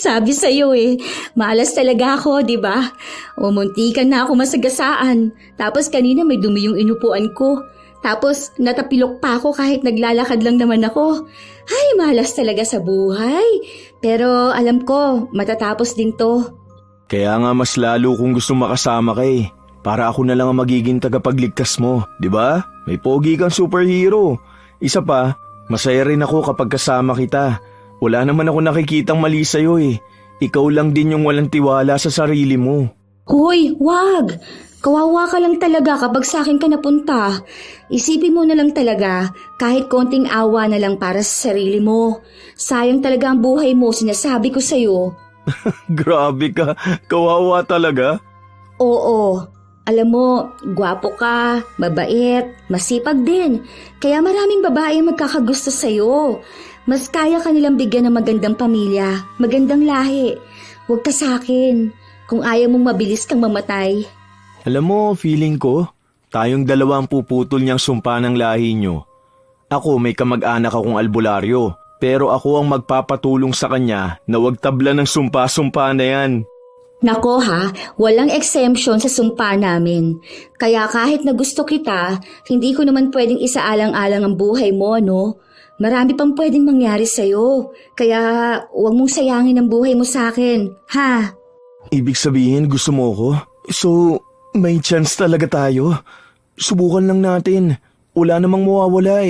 Sabi sa'yo malas talaga ako, di ba? O muntikan na ako masagasaan. Tapos kanina may dumi yung inupuan ko. Tapos natapilok pa ako kahit naglalakad lang naman ako. Ay, malas talaga sa buhay. Pero alam ko, matatapos din to. Kaya nga mas lalo kung gusto makasama ka para ako na lang ang magiging tagapagligtas mo, di ba? May pogi kang superhero. Isa pa, masaya rin ako kapag kasama kita. Wala naman ako nakikitang mali sa'yo Ikaw lang din yung walang tiwala sa sarili mo. Hoy, wag! Kawawa ka lang talaga kapag sa akin ka napunta. Isipin mo na lang talaga, kahit konting awa na lang para sa sarili mo. Sayang talaga ang buhay mo, sinasabi ko sa'yo. Grabe ka, kawawa talaga. Oo, alam mo, gwapo ka, mabait, masipag din. Kaya maraming babae ang magkakagusto sa'yo. Mas kaya ka nilang bigyan ng magandang pamilya, magandang lahi. Huwag ka sa akin, kung ayaw mong mabilis kang mamatay. Alam mo, feeling ko, tayong dalawa ang puputol niyang sumpa ng lahi niyo. Ako may kamag-anak akong albularyo, pero ako ang magpapatulong sa kanya na wag tabla ng sumpa-sumpa na yan. Nako ha, walang exemption sa sumpa namin. Kaya kahit na gusto kita, hindi ko naman pwedeng isaalang-alang ang buhay mo, no? Marami pang pwedeng mangyari sa'yo. Kaya huwag mong sayangin ang buhay mo sa akin, ha? Ibig sabihin gusto mo ko? So, may chance talaga tayo. Subukan lang natin. Wala namang mawawala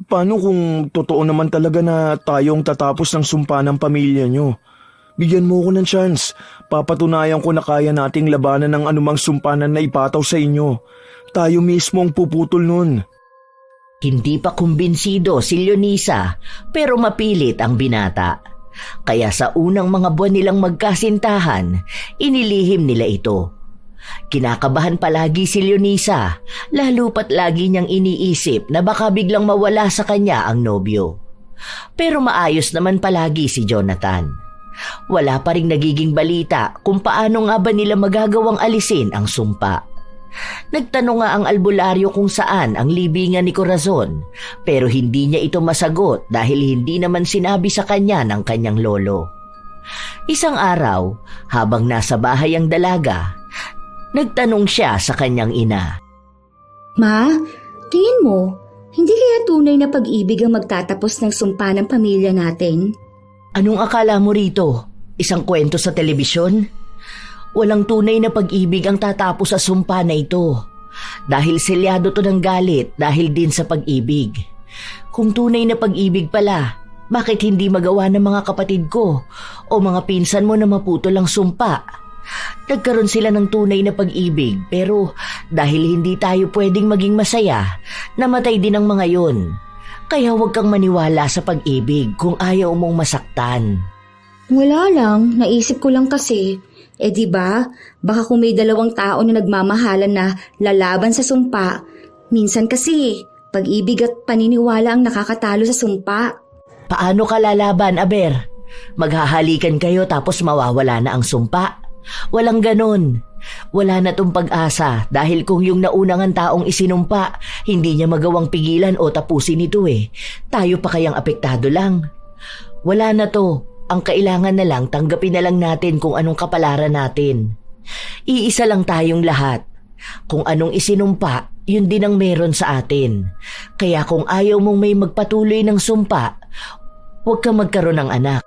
Paano kung totoo naman talaga na tayong tatapos ng sumpa ng pamilya nyo? Bigyan mo ko ng chance. Papatunayan ko na kaya nating labanan ng anumang sumpanan na ipataw sa inyo. Tayo mismo ang puputol nun. Hindi pa kumbinsido si Leonisa pero mapilit ang binata. Kaya sa unang mga buwan nilang magkasintahan, inilihim nila ito. Kinakabahan palagi si Leonisa, lalo pat lagi niyang iniisip na baka biglang mawala sa kanya ang nobyo. Pero maayos naman palagi si Jonathan. Wala pa ring nagiging balita kung paano nga ba nila magagawang alisin ang sumpa. Nagtanong nga ang albularyo kung saan ang libingan ni Corazon, pero hindi niya ito masagot dahil hindi naman sinabi sa kanya ng kanyang lolo. Isang araw, habang nasa bahay ang dalaga, nagtanong siya sa kanyang ina. Ma, tingin mo, hindi kaya tunay na pag-ibig ang magtatapos ng sumpa ng pamilya natin? Anong akala mo rito? Isang kwento sa telebisyon? Walang tunay na pag-ibig ang tatapos sa sumpa na ito. Dahil selyado to ng galit dahil din sa pag-ibig. Kung tunay na pag-ibig pala, bakit hindi magawa ng mga kapatid ko o mga pinsan mo na maputol ang sumpa? Nagkaroon sila ng tunay na pag-ibig pero dahil hindi tayo pwedeng maging masaya, namatay din ang mga yon. Kaya huwag kang maniwala sa pag-ibig kung ayaw mong masaktan. Wala lang, naisip ko lang kasi. Di ba? Baka kung may dalawang tao na nagmamahalan na lalaban sa sumpa, minsan kasi pag-ibig at paniniwala ang nakakatalo sa sumpa. Paano ka lalaban, Aber? Maghahalikan kayo tapos mawawala na ang sumpa? Walang ganon. Wala na tong pag-asa dahil kung yung naunang taong isinumpa, hindi niya magawang pigilan o tapusin ito tayo pa kayang apektado lang. Wala na to. Ang kailangan na lang, tanggapin na lang natin kung anong kapalaran natin. Iisa lang tayong lahat. Kung anong isinumpa, yun din ang meron sa atin. Kaya kung ayaw mong may magpatuloy ng sumpa, huwag kang magkaroon ng anak.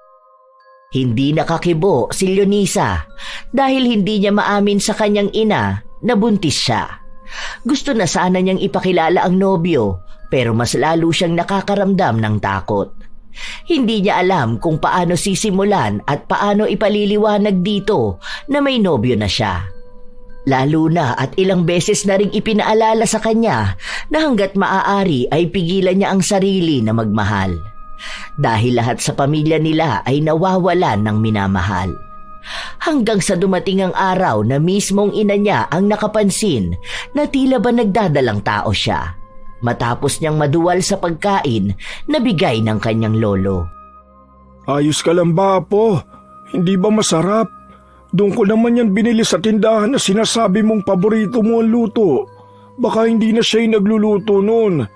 Hindi nakakibo si Leonisa dahil hindi niya maamin sa kanyang ina na buntis siya. Gusto na sana niyang ipakilala ang nobyo pero mas lalo siyang nakakaramdam ng takot. Hindi niya alam kung paano sisimulan at paano ipaliliwanag dito na may nobyo na siya. Lalo na at ilang beses na ring ipinaalala sa kanya na hanggat maaari ay pigilan niya ang sarili na magmahal. Dahil lahat sa pamilya nila ay nawawalan ng minamahal. Hanggang sa dumating ang araw na mismong ina niya ang nakapansin na tila ba nagdadalang tao siya. Matapos niyang maduwal sa pagkain na bigay ng kanyang lolo. Ayos ka lang ba, Apo? Hindi ba masarap? Doon ko naman yan binili sa tindahan na sinasabi mong paborito mo ang luto. Baka hindi na siya yung nagluluto noon.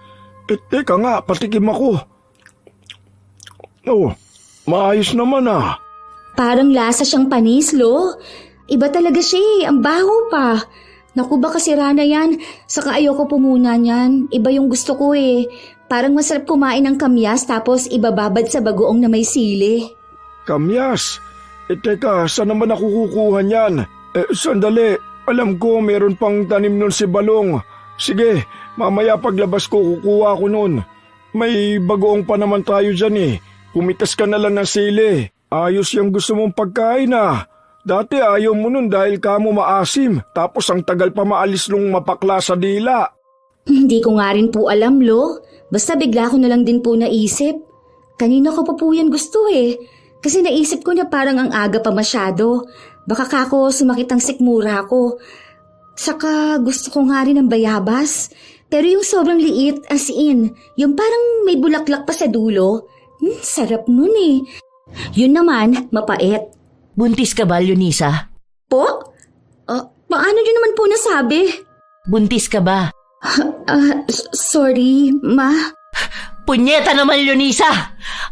Teka nga, patikim ako. Oh, maayos naman ah. Parang lasa siyang panis, Lo. Iba talaga siya eh. Ang baho pa. Naku, baka sira na yan. Saka ayoko po muna niyan. Iba yung gusto ko eh. Parang masarap kumain ng kamyas tapos ibababad sa bagoong na may sili. Kamyas? Teka, saan naman ako kukuha niyan? Sandali, alam ko meron pang tanim nun si Balong. Sige, mamaya paglabas ko kukuha ko nun. May bagoong pa naman tayo dyan eh. Pumitas ka na lang ng sili. Ayos yung gusto mong pagkain ah. Dati ayaw mo nun dahil kamo maasim. Tapos ang tagal pa maalis nung mapakla sa dila. Hindi ko nga rin po alam, Lo. Basta bigla ko na lang din po naisip. Kanina ko pa po yan gusto eh. Kasi naisip ko na parang ang aga pa masyado. Baka kako sumakit ang sikmura ko. Saka gusto ko nga rin ng bayabas. Pero yung sobrang liit as in, yung parang may bulaklak pa sa dulo. Sarap nun eh. Yun naman, mapait. Buntis ka ba, Leonisa? Po? Paano nyo naman po nasabi? Buntis ka ba? Sorry, Ma. Punyeta naman, Leonisa!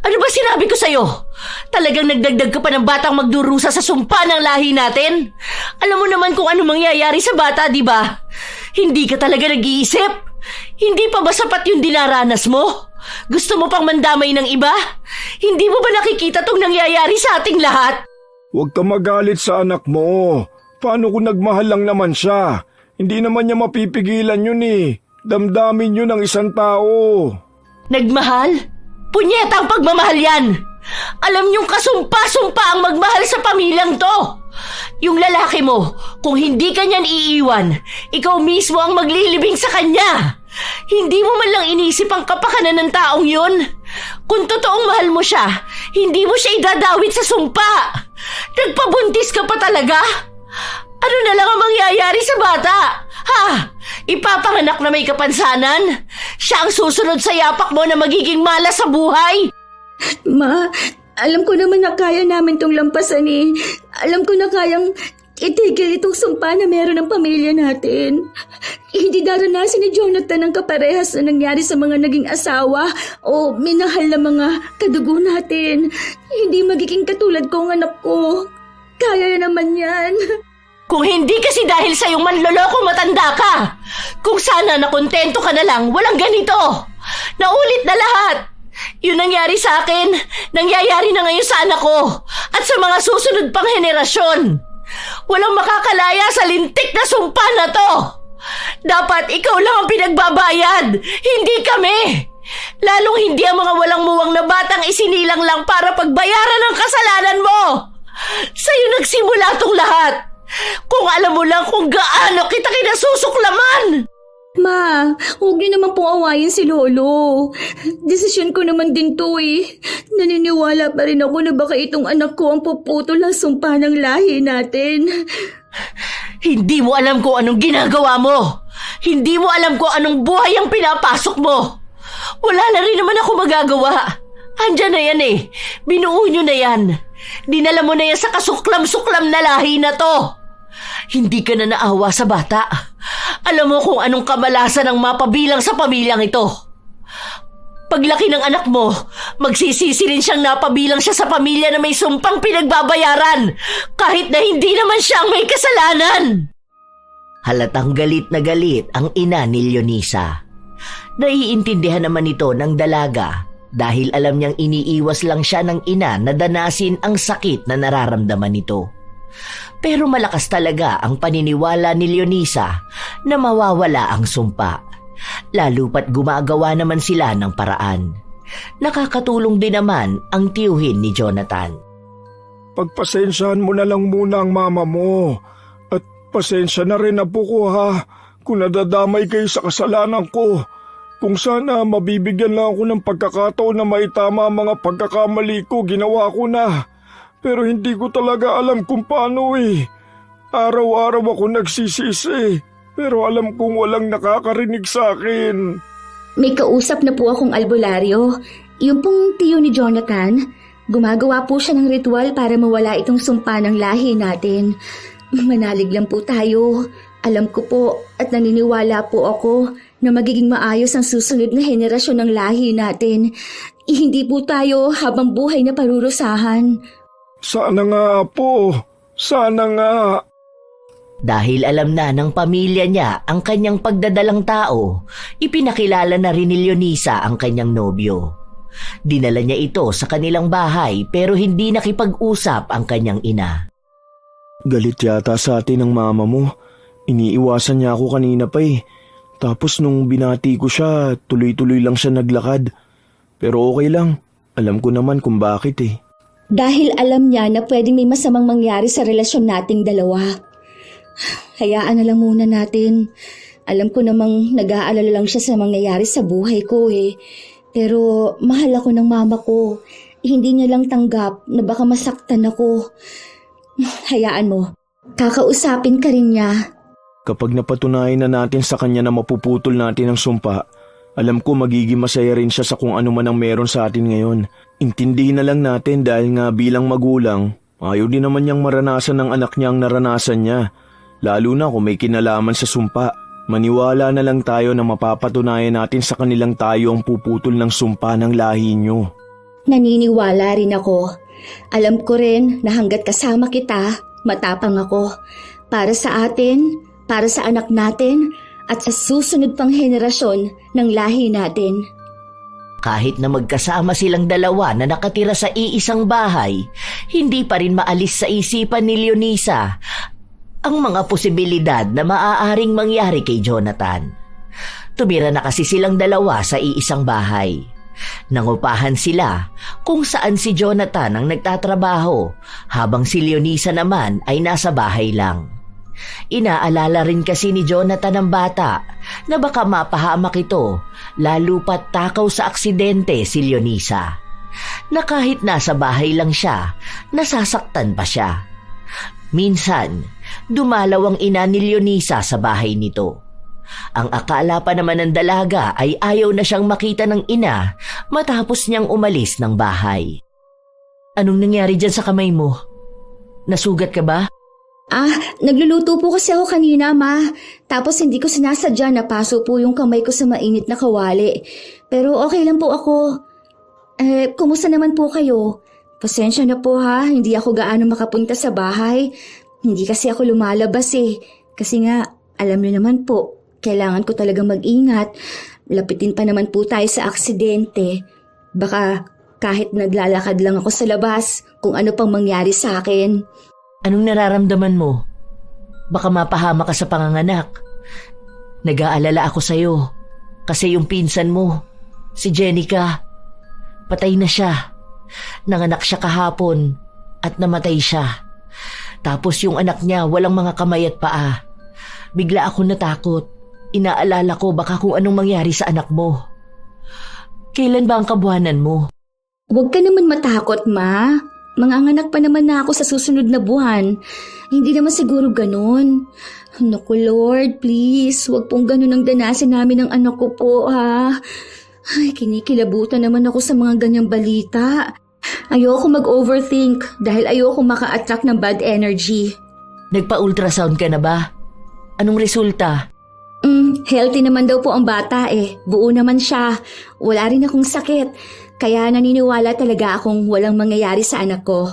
Ano ba sinabi ko sa'yo? Talagang nagdagdag ka pa ng batang magdurusa sa sumpa ng lahi natin? Alam mo naman kung ano mangyayari sa bata, di ba? Hindi ka talaga nag-iisip? Hindi pa ba sapat yung dinaranas mo? Gusto mo pang mandamay ng iba? Hindi mo ba nakikita tong nangyayari sa ating lahat? Huwag ka magalit sa anak mo. Paano kung nagmahal lang naman siya? Hindi naman niya mapipigilan yun eh. Damdamin yun ng isang tao. Nagmahal? Punyeta ang pagmamahal yan! Alam niyong kasumpa-sumpa ang magmahal sa pamilyang to! Yung lalaki mo, kung hindi ka niyan iiwan, ikaw mismo ang maglilibing sa kanya! Hindi mo man lang inisip ang kapakanan ng taong yun. Kung totoong mahal mo siya, hindi mo siya idadawit sa sumpa. Nagpabuntis ka pa talaga? Ano na lang ang mangyayari sa bata? Ha? Ipapanganak na may kapansanan? Siya ang susunod sa yapak mo na magiging malas sa buhay? Ma, alam ko naman na kaya namin tong lampasan eh. Alam ko na kayang itigil itong sumpa na meron ng pamilya natin. Hindi daranasin ni Jonathan ang kaparehas na nangyari sa mga naging asawa o minahal na mga kadugo natin. Hindi magiging katulad ko ang anak ko. Kaya naman yan. Kung hindi kasi dahil sa iyong manloloko matanda ka. Kung sana nakontento ka na lang, walang ganito. Naulit na lahat. Yun nangyari sa akin, nangyayari na ngayon sa anak ko at sa mga susunod pang henerasyon. Walang makakalaya sa lintik na sumpa na to. Dapat ikaw lang ang pinagbabayad, hindi kami. Lalong hindi ang mga walang muwang na batang isinilang lang para pagbayaran ang kasalanan mo. Sa'yo nagsimula tong lahat. Kung alam mo lang kung gaano kita kinasusuklaman. Ma, huwag niyo naman pong awayin si Lolo. Desisyon ko naman din to eh. Naniniwala pa rin ako na baka itong anak ko ang puputol ng sumpa ng lahi natin. Hindi mo alam kung anong ginagawa mo. Hindi mo alam kung anong buhay ang pinapasok mo. Wala na rin naman ako magagawa. Andyan na yan eh. Binuo nyo na yan. Dinala mo na yan sa kasuklam-suklam na lahi na to. Hindi ka na naawa sa bata. Alam mo kung anong kamalasan ang mapabilang sa pamilyang ito. Paglaki ng anak mo, magsisisi rin siyang napabilang siya sa pamilya na may sumpang pinagbabayaran, kahit na hindi naman siya ang may kasalanan. Halatang galit na galit ang ina ni Leonisa. Naiintindihan naman ito ng dalaga dahil alam niyang iniiwas lang siya ng ina na danasin ang sakit na nararamdaman nito. Pero malakas talaga ang paniniwala ni Leonisa na mawawala ang sumpa. Lalo pat gumagawa naman sila ng paraan. Nakakatulong din naman ang tiyuhin ni Jonathan. Pagpasensyahan mo na lang muna ang mama mo. At pasensya na rin apo ko ha, kung nadadamay kayo sa kasalanan ko. Kung sana mabibigyan lang ako ng pagkakataon na maitama ang mga pagkakamali ko, ginawa ko na. Pero hindi ko talaga alam kung paano eh. Araw-araw ako nagsisisi, pero alam kong walang nakakarinig sa akin. May kausap na po akong albularyo. Yung pong tiyo ni Jonathan, gumagawa po siya ng ritual para mawala itong sumpa ng lahi natin. Manalig lang po tayo. Alam ko po at naniniwala po ako na magiging maayos ang susunod na henerasyon ng lahi natin. Hindi po tayo habang buhay na parurusahan. Sana nga po, sana nga. Dahil alam na ng pamilya niya ang kanyang pagdadalang tao, ipinakilala na rin ni Leonisa ang kanyang nobyo. Dinala niya ito sa kanilang bahay pero hindi nakipag-usap ang kanyang ina. Galit yata sa atin ang mama mo. Iniiwasan niya ako kanina pa eh. Tapos nung binati ko siya, tuloy-tuloy lang siya naglakad. Pero okay lang, alam ko naman kung bakit eh. Dahil alam niya na pwedeng may masamang mangyari sa relasyon nating dalawa. Hayaan na lang muna natin. Alam ko namang nag-aalala lang siya sa mangyayari sa buhay ko eh. Pero mahal ako ng mama ko. Hindi niya lang tanggap na baka masaktan ako. Hayaan mo, kakausapin ka rin niya. Kapag napatunayan na natin sa kanya na mapuputol natin ang sumpa, alam ko magiging masaya rin siya sa kung ano man ang meron sa atin ngayon. Intindihin na lang natin dahil nga bilang magulang, ayaw din naman niyang maranasan ng anak niya ang naranasan niya. Lalo na kung may kinalaman sa sumpa. Maniwala na lang tayo na mapapatunayan natin sa kanilang tayo ang puputol ng sumpa ng lahi niyo. Naniniwala rin ako. Alam ko rin na hanggat kasama kita, matapang ako. Para sa atin, para sa anak natin, at sa susunod pang henerasyon ng lahi natin. Kahit na magkasama silang dalawa na nakatira sa iisang bahay, hindi pa rin maalis sa isipan ni Leonisa ang mga posibilidad na maaaring mangyari kay Jonathan. Tumira na kasi silang dalawa sa iisang bahay. Nangupahan sila kung saan si Jonathan ang nagtatrabaho habang si Leonisa naman ay nasa bahay lang. Inaalala rin kasi ni Jonathan ang bata na baka mapahamak ito lalo pat takaw sa aksidente si Leonisa. Na kahit nasa bahay lang siya, nasasaktan pa siya. Minsan, dumalaw ang ina ni Leonisa sa bahay nito. Ang akala pa naman ng dalaga ay ayaw na siyang makita ng ina matapos niyang umalis ng bahay. Anong nangyari dyan sa kamay mo? Nasugat ka ba? Nagluluto po kasi ako kanina, ma. Tapos hindi ko sinasadya na paso po yung kamay ko sa mainit na kawali. Pero okay lang po ako. Kumusta naman po kayo? Pasensya na po ha, hindi ako gaano makapunta sa bahay. Hindi kasi ako lumalabas eh. Kasi nga, alam niyo naman po, kailangan ko talagang mag-ingat. Lapitin pa naman po tayo sa aksidente. Baka kahit naglalakad lang ako sa labas, kung ano pang mangyari sa akin. Anong nararamdaman mo? Baka mapahama ka sa panganganak. Nag-aalala ako sa'yo. Kasi yung pinsan mo, si Jenica, patay na siya. Nanganak siya kahapon at namatay siya. Tapos yung anak niya walang mga kamay at paa. Bigla ako natakot. Inaalala ko baka kung anong mangyari sa anak mo. Kailan ba ang kabuhanan mo? Huwag ka naman matakot, ma. Manganganak pa naman na ako sa susunod na buwan. Hindi naman siguro ganun. Naku Lord, please, huwag pong ganun ang danasin namin ng anak ko po, ha. Ay, kinikilabutan naman ako sa mga ganyang balita. Ayoko mag-overthink dahil ayoko maka-attract ng bad energy. Nagpa-ultrasound ka na ba? Anong resulta? Healthy naman daw po ang bata eh. Buo naman siya. Wala rin akong sakit. Kaya naniniwala talaga akong walang mangyayari sa anak ko.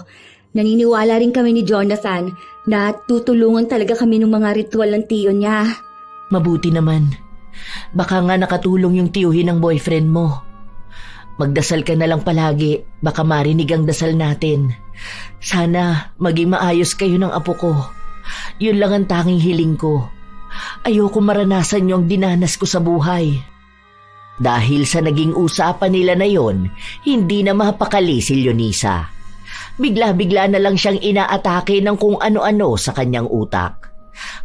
Naniniwala rin kami ni Jonathan na tutulungan talaga kami ng mga ritual ng tiyo niya. Mabuti naman. Baka nga nakatulong yung tiyuhin ng boyfriend mo. Magdasal ka na lang palagi, baka marinig ang dasal natin. Sana maging maayos kayo ng apo ko. Yun lang ang tanging hiling ko. Ayoko maranasan yung dinanas ko sa buhay. Dahil sa naging usapan nila na yon, hindi na mapakali si Leonisa. Bigla-bigla na lang siyang inaatake ng kung ano-ano sa kanyang utak.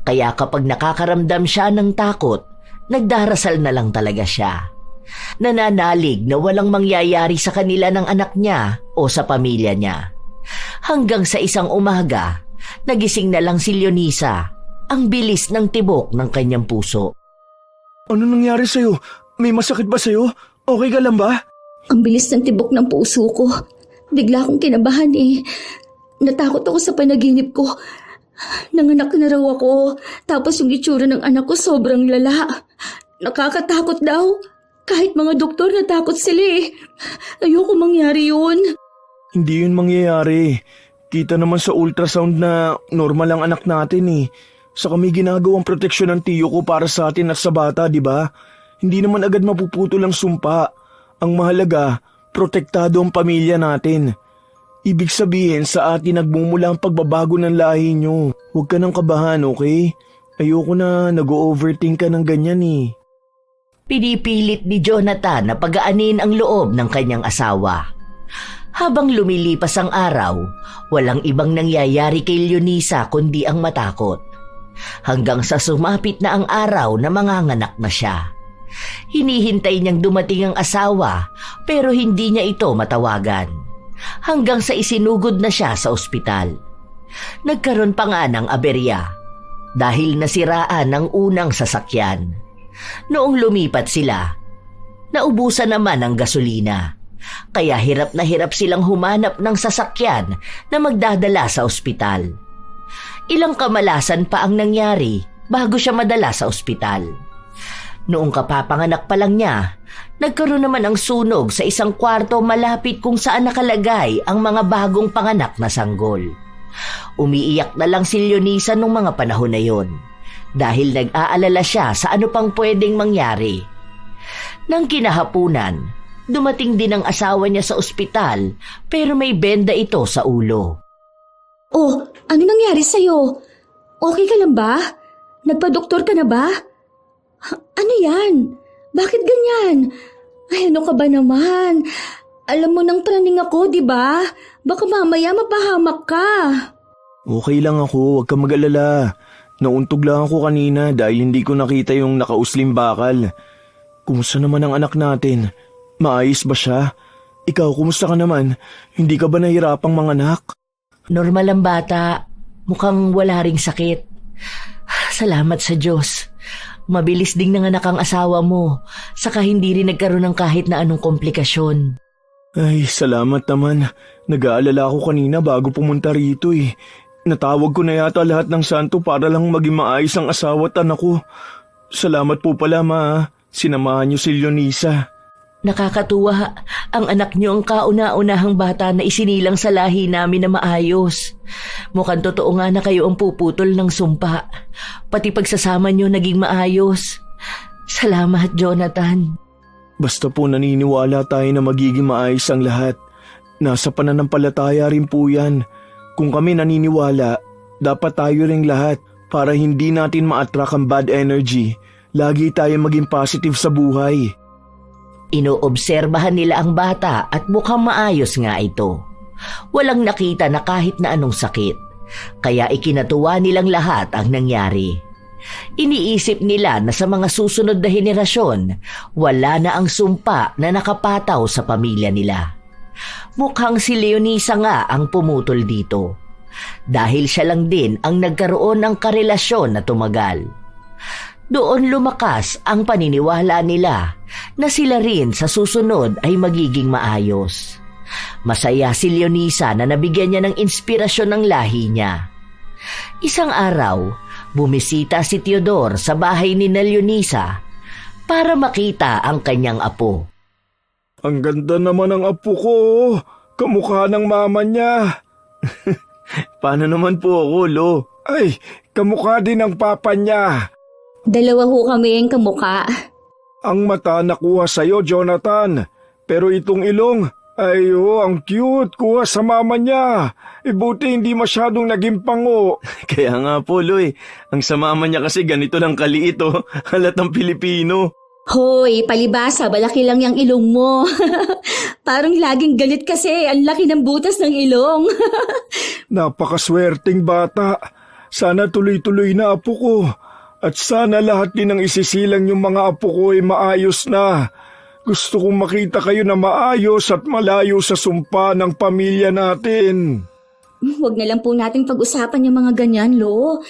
Kaya kapag nakakaramdam siya ng takot, nagdarasal na lang talaga siya. Nananalig na walang mangyayari sa kanila ng anak niya o sa pamilya niya. Hanggang sa isang umaga, nagising na lang si Leonisa. Ang bilis ng tibok ng kanyang puso. Ano nangyari sa'yo? May masakit ba sa'yo? Okay ka lang ba? Ang bilis ng tibok ng puso ko. Bigla akong kinabahan eh. Natakot ako sa panaginip ko. Nanganak na raw ako. Tapos yung itsura ng anak ko sobrang lala. Nakakatakot daw. Kahit mga doktor natakot sila eh. Ayoko mangyari yun. Hindi yun mangyayari. Kita naman sa ultrasound na normal ang anak natin eh. Saka may ginagawang proteksyon ng tiyo ko para sa atin at sa bata, di ba? Hindi naman agad mapuputol ang sumpa. Ang mahalaga, protektado ang pamilya natin. Ibig sabihin sa atin nagmumula ang pagbabago ng lahi nyo. Huwag ka nang kabahan, okay? Ayoko na nag-overthink ka ng ganyan eh. Pinipilit ni Jonathan na pagaanin ang loob ng kanyang asawa. Habang lumilipas ang araw, walang ibang nangyayari kay Leonisa kundi ang matakot. Hanggang sa sumapit na ang araw na manganganak na siya. Hinihintay niyang dumating ang asawa pero hindi niya ito matawagan. Hanggang sa isinugod na siya sa ospital. Nagkaroon pa nga ng aberya dahil nasiraan ang unang sasakyan. Noong lumipat sila, naubusan naman ang gasolina. Kaya hirap na hirap silang humanap ng sasakyan na magdadala sa ospital. Ilang kamalasan pa ang nangyari bago siya madala sa ospital. Noong kapapanganak pa lang niya, nagkaroon naman ang sunog sa isang kwarto malapit kung saan nakalagay ang mga bagong panganak na sanggol. Umiiyak na lang si Leonisa nung mga panahon na yon dahil nag-aalala siya sa ano pang pwedeng mangyari. Nang kinahapunan, dumating din ang asawa niya sa ospital pero may benda ito sa ulo. Oh, ano nangyari sa'yo? Okay ka lang ba? Nagpa-doktor ka na ba? Ano yan? Bakit ganyan? Ay, ano ka ba naman? Alam mo nang praning ako, di ba? Baka mamaya mapahamak ka. Okay lang ako, huwag ka mag-alala. Nauntog lang ako kanina dahil hindi ko nakita yung nakauslim bakal. Kumusta naman ang anak natin? Maayos ba siya? Ikaw, kumusta ka naman? Hindi ka ba nahirapang manganak? Normal ang bata. Mukhang wala ring sakit. Salamat sa Diyos. Mabilis ding nanganak ang asawa mo. Saka hindi rin nagkaroon ng kahit na anong komplikasyon. Ay, salamat naman. Nag-aalala ako kanina bago pumunta rito eh. Natawag ko na yata lahat ng santo para lang maging maayos ang asawa at anak ko. Salamat po pala ma. Sinamahan niyo si Leonisa. Nakakatuwa. Ang anak niyo ang kauna-unahang bata na isinilang sa lahi namin na maayos. Mukhang totoo nga na kayo ang puputol ng sumpa. Pati pagsasama niyo naging maayos. Salamat, Jonathan. Basta po naniniwala tayo na magiging maayos ang lahat. Nasa pananampalataya rin po yan. Kung kami naniniwala, dapat tayo ring lahat para hindi natin ma-attract ang bad energy. Lagi tayo maging positive sa buhay. Inoobserbahan nila ang bata at mukhang maayos nga ito. Walang nakita na kahit na anong sakit, kaya ikinatuwa nilang lahat ang nangyari. Iniisip nila na sa mga susunod na henerasyon, wala na ang sumpa na nakapataw sa pamilya nila. Mukhang si Leonisa nga ang pumutol dito, dahil siya lang din ang nagkaroon ng karelasyon na tumagal. Doon lumakas ang paniniwala nila na sila rin sa susunod ay magiging maayos. Masaya si Leonisa na nabigyan niya ng inspirasyon ng lahi niya. Isang araw, bumisita si Teodor sa bahay ni Leonisa para makita ang kanyang apo. Ang ganda naman ng apo ko. Kamukha ng mama niya. Paano naman po ako, Lo? Ay, kamukha din ng papa niya. Dalawa ho kami ang kamuka. Ang mata nakuha sa'yo, Jonathan. Pero itong ilong, ay ang cute. Kuha sa mama niya. Buti hindi masyadong naging pango. Kaya nga po, Lo Ang sa mama niya kasi ganito lang kaliit, halatang Pilipino. Hoy, palibasa, malaki lang yung ilong mo. Parang laging galit kasi, ang laki ng butas ng ilong. Napakaswerteng bata. Sana tuloy-tuloy na apo ko. At sana lahat din ng isisilang yung mga apo ko ay maayos na. Gusto kong makita kayo na maayos at malayo sa sumpa ng pamilya natin. Huwag na lang po nating pag-usapan yung mga ganyan, Lo.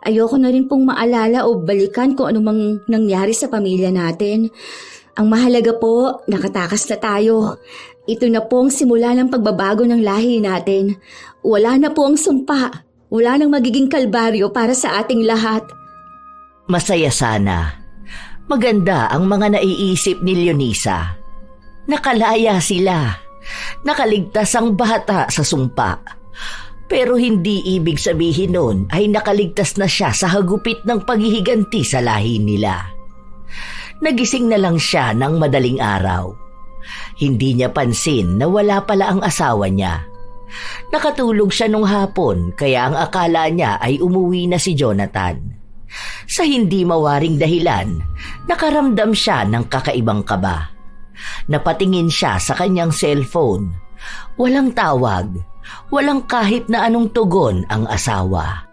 Ayoko na rin pong maalala o balikan kung anumang nangyari sa pamilya natin. Ang mahalaga po, nakatakas na tayo. Ito na po ang simula ng pagbabago ng lahi natin. Wala na po ang sumpa. Wala nang magiging kalbaryo para sa ating lahat. Masaya sana. Maganda ang mga naiisip ni Leonisa. Nakalaya sila. Nakaligtas ang bata sa sumpa. Pero hindi ibig sabihin nun ay nakaligtas na siya sa hagupit ng paghihiganti sa lahi nila. Nagising na lang siya ng madaling araw. Hindi niya pansin na wala pala ang asawa niya. Nakatulog siya nung hapon kaya ang akala niya ay umuwi na si Jonathan. Sa hindi mawaring dahilan, nakaramdam siya ng kakaibang kaba. Napatingin siya sa kanyang cellphone. Walang tawag, walang kahit na anong tugon ang asawa.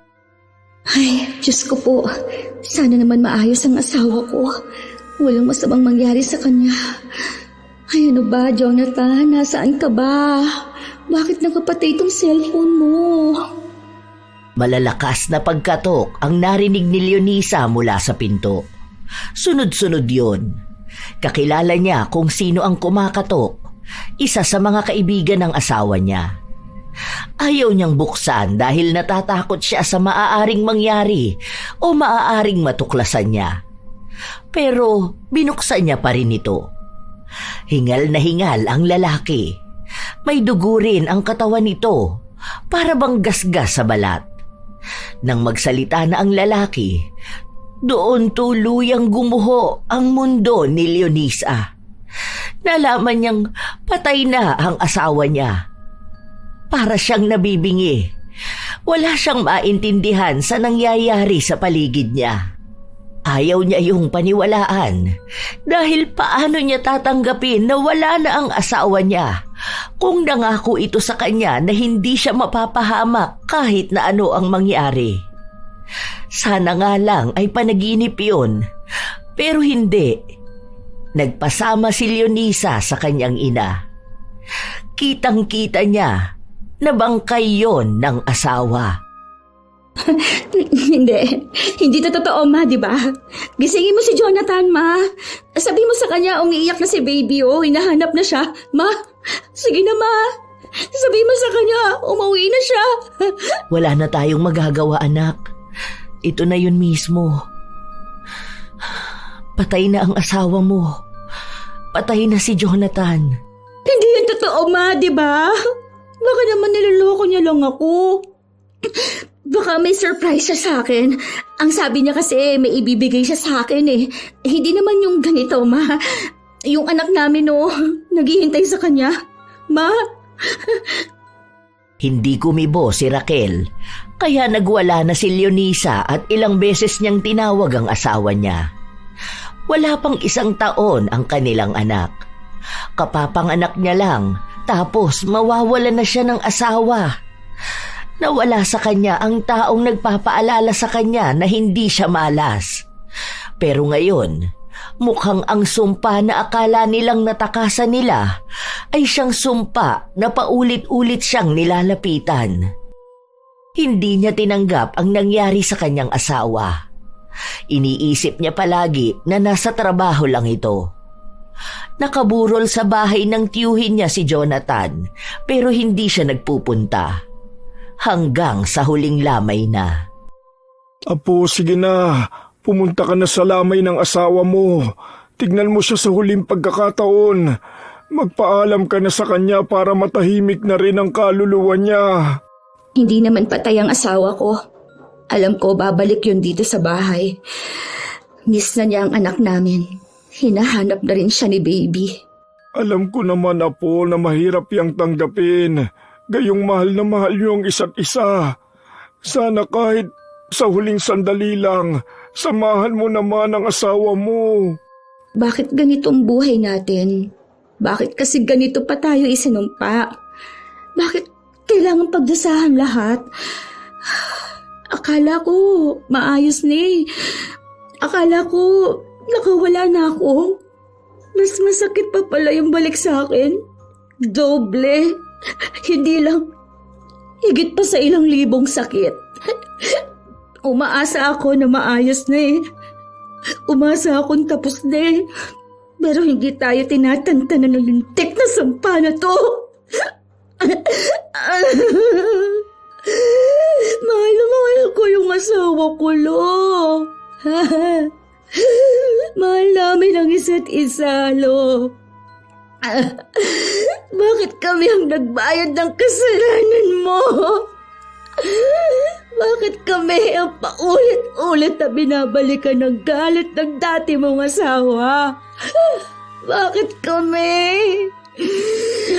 Ay, Diyos ko po. Sana naman maayos ang asawa ko. Walang masamang mangyari sa kanya. Ay, ano ba, Jonathan? Nasaan ka ba? Bakit nakapatay itong cellphone mo? Malalakas na pagkatok ang narinig ni Leonisa mula sa pinto. Sunod-sunod yun. Kakilala niya kung sino ang kumakatok. Isa sa mga kaibigan ng asawa niya. Ayaw niyang buksan dahil natatakot siya sa maaaring mangyari o maaaring matuklasan niya. Pero binuksan niya pa rin ito. Hingal na hingal ang lalaki. May dugo rin ang katawan nito, para bang gasgas sa balat. Nang magsalita na ang lalaki, doon tuluyang gumuho ang mundo ni Leonisa. Nalaman niyang patay na ang asawa niya. Para siyang nabibingi. Wala siyang maintindihan sa nangyayari sa paligid niya. Ayaw niya yung paniwalaan dahil paano niya tatanggapin na wala na ang asawa niya kung nangako ito sa kanya na hindi siya mapapahamak kahit na ano ang mangyari. Sana nga lang ay panaginip yun, pero hindi. Nagpasama si Leonisa sa kanyang ina. Kitang-kita niya na bangkay yon ng asawa. Hindi to totoo, Ma, di ba? Gisingin mo si Jonathan, Ma. Sabi mo sa kanya, umiiyak na si baby, oh. Hinahanap na siya. Ma, sige na, Ma. Sabi mo sa kanya, umuwi na siya. Wala na tayong magagawa, anak. Ito na yun mismo. Patay na ang asawa mo. Patay na si Jonathan. Hindi yun totoo, Ma, di ba? Baka naman niloloko niya lang ako. Baka may surprise siya sa akin. Ang sabi niya kasi may ibibigay siya sa akin eh. Hindi naman yung ganito, Ma. Yung anak namin, oh, naghihintay sa kanya. Ma? Hindi kumibo si Raquel, kaya nagwala na si Leonisa at ilang beses niyang tinawag ang asawa niya. Wala pang 1 taon ang kanilang anak. Kapapanganak niya lang, tapos mawawala na siya ng asawa. Nawala sa kanya ang taong nagpapaalala sa kanya na hindi siya malas. Pero ngayon, mukhang ang sumpa na akala nilang natakasan nila ay siyang sumpa na paulit-ulit siyang nilalapitan. Hindi niya tinanggap ang nangyari sa kanyang asawa. Iniisip niya palagi na nasa trabaho lang ito. Nakaburol sa bahay ng tiyuhin niya si Jonathan pero hindi siya nagpupunta. Hanggang sa huling lamay na. Apo, sige na. Pumunta ka na sa lamay ng asawa mo. Tignan mo siya sa huling pagkakataon. Magpaalam ka na sa kanya para matahimik na rin ang kaluluwa niya. Hindi naman patay ang asawa ko. Alam ko babalik yun dito sa bahay. Miss na niya ang anak namin. Hinahanap na rin siya ni baby. Alam ko naman, Apo, na mahirap yang tanggapin. Gayong mahal na mahal yung isa't isa. Sana kahit sa huling sandali lang, samahan mo naman ang asawa mo. Bakit ganito ang buhay natin? Bakit kasi ganito pa tayo isinumpa? Bakit kailangan pagdusahan lahat? Akala ko maayos na eh. Akala ko nakawala na ako. Mas masakit pa pala yung balik sa akin. Doble. Hindi lang. Higit pa sa ilang libong sakit. Umaasa ako na maayos na eh. Umasa akong tapos na eh. Pero hindi tayo tinatantanan ng lintik na sampa na to. Mahal na mahal ko yung asawa ko, Lo. Mahal namin ang isa't isa, Lo. Bakit kami ang nagbayad ng kasalanan mo? Bakit kami ang paulit-ulit na binabalikan ng galit ng dati mong asawa? Bakit kami?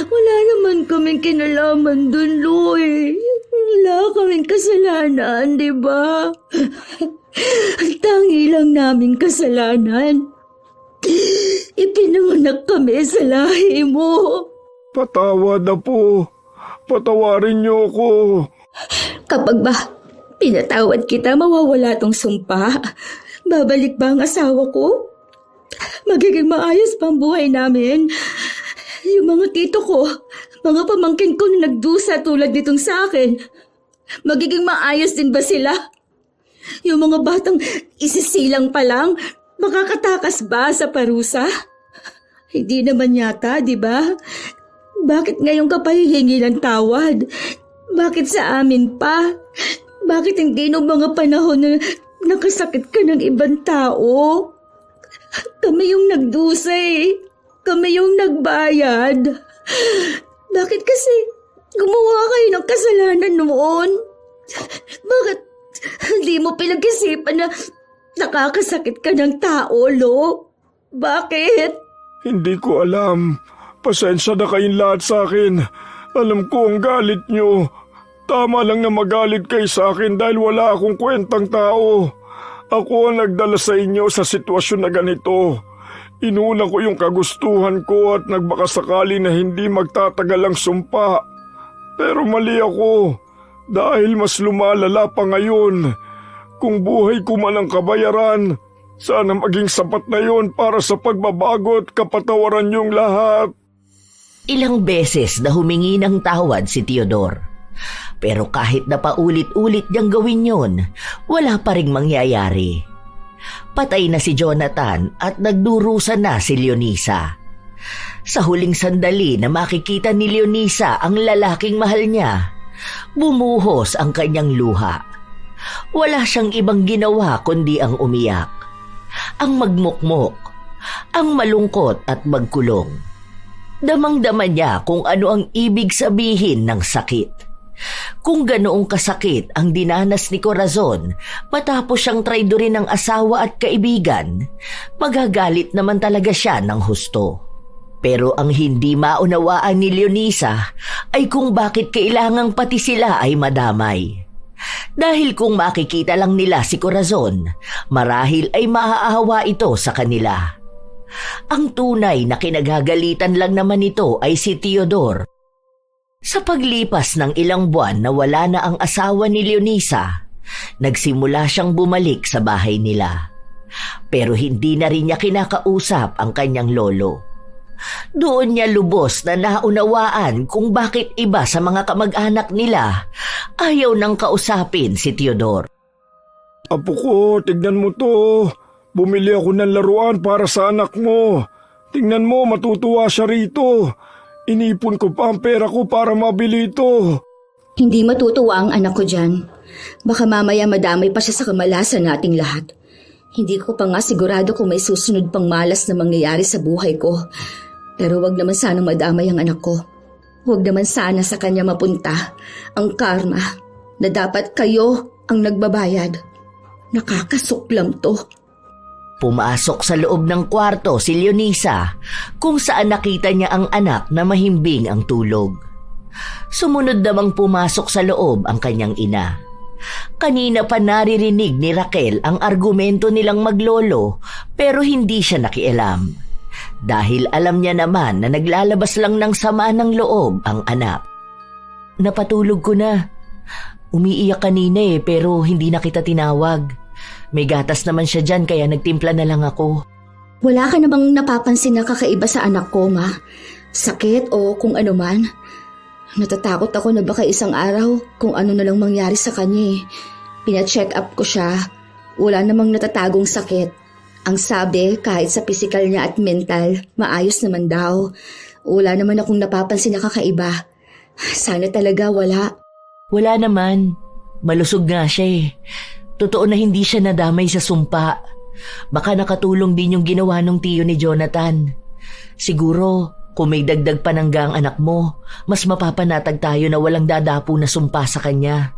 Wala naman kaming kinalaman dun, Loy. Wala kaming kasalanan, di ba? Ang tangi lang naming kasalanan. Ipinanganak kami sa lahi mo. Patawad na po. Patawarin niyo ako. Kapag ba pinatawad kita, mawawala tong sumpa? Babalik ba ang asawa ko? Magiging maayos pa ang buhay namin? Yung mga tito ko, mga pamangkin ko na nagdusa tulad nitong sa akin, magiging maayos din ba sila? Yung mga batang isisilang pa lang, makakatakas ba sa parusa? Hindi naman yata, di ba? Bakit ngayon ka pa hihingi ng tawad? Bakit sa amin pa? Bakit hindi noong mga panahon na nakasakit ka ng ibang tao? Kami yung nagdusa eh. Kami yung nagbayad. Bakit kasi gumawa kayo ng kasalanan noon? Bakit hindi mo pinag-isipan na nakakasakit ka ng tao, Lo? Bakit? Hindi ko alam. Pasensya na kayong lahat sa akin. Alam ko ang galit nyo. Tama lang na magalit kayo sa akin dahil wala akong kwentang tao. Ako ang nagdala sa inyo sa sitwasyon na ganito. Inuna ko yung kagustuhan ko at nagbakasakali na hindi magtatagal ang sumpa. Pero mali ako dahil mas lumalala pa ngayon. Kung buhay ko man ang kabayaran, sana maging sapat na yon para sa pagbabago at kapatawaran yung lahat. Ilang beses na humingi ng tawad si Teodor. Pero kahit na paulit-ulit niyang gawin yun, wala pa ring mangyayari. Patay na si Jonathan at nagdurusa na si Leonisa. Sa huling sandali na makikita ni Leonisa ang lalaking mahal niya, bumuhos ang kanyang luha. Wala siyang ibang ginawa kundi ang umiyak, ang magmukmok, ang malungkot at magkulong. Damang-dama niya kung ano ang ibig sabihin ng sakit. Kung ganoong kasakit ang dinanas ni Corazon matapos siyang traidorin ng asawa at kaibigan, magagalit naman talaga siya ng husto. Pero ang hindi maunawaan ni Leonisa ay kung bakit kailangang pati sila ay madamay. Dahil kung makikita lang nila si Corazon, marahil ay maaawa ito sa kanila. Ang tunay na kinagagalitan lang naman ito ay si Teodor. Sa paglipas ng ilang buwan na wala na ang asawa ni Leonisa, nagsimula siyang bumalik sa bahay nila. Pero hindi na rin niya kinakausap ang kanyang lolo. Doon niya lubos na naunawaan kung bakit iba sa mga kamag-anak nila ayaw nang kausapin si Teodor. Apo ko, tignan mo to. Bumili ako ng laruan para sa anak mo. Tingnan mo, matutuwa siya rito. Inipon ko pa ang pera ko para mabili ito. Hindi matutuwa ang anak ko dyan. Baka mamaya madamay pa siya sa kamalasan nating lahat. Hindi ko pa nga sigurado kung may susunod pang malas na mangyayari sa buhay ko. Pero wag naman sanang madamay ang anak ko. Wag naman sana sa kanya mapunta ang karma na dapat kayo ang nagbabayad. Nakakasuklam to. Pumasok sa loob ng kwarto si Leonisa kung saan nakita niya ang anak na mahimbing ang tulog. Sumunod namang pumasok sa loob ang kanyang ina. Kanina pa naririnig ni Raquel ang argumento nilang maglolo pero hindi siya nakialam. Dahil alam niya naman na naglalabas lang ng sama ng loob ang anak. Napatulog ko na. Umiiyak kanina pero hindi na kita tinawag. May gatas naman siya dyan kaya nagtimpla na lang ako. Wala ka namang napapansin na kakaiba sa anak ko, Ma? Sakit o kung ano man? Natatakot ako na baka isang araw kung ano na lang mangyari sa kanya. Pina-check up ko siya. Wala namang natatagong sakit. Ang sabi, kahit sa physical niya at mental, maayos naman daw. Wala naman akong napapansin na kakaiba. Sana talaga wala. Wala naman. Malusog nga siya. Totoo na hindi siya nadamay sa sumpa. Baka nakatulong din yung ginawa ng tiyo ni Jonathan. Siguro, kung may dagdag panangga ang anak mo, mas mapapanatag tayo na walang dadapo na sumpa sa kanya.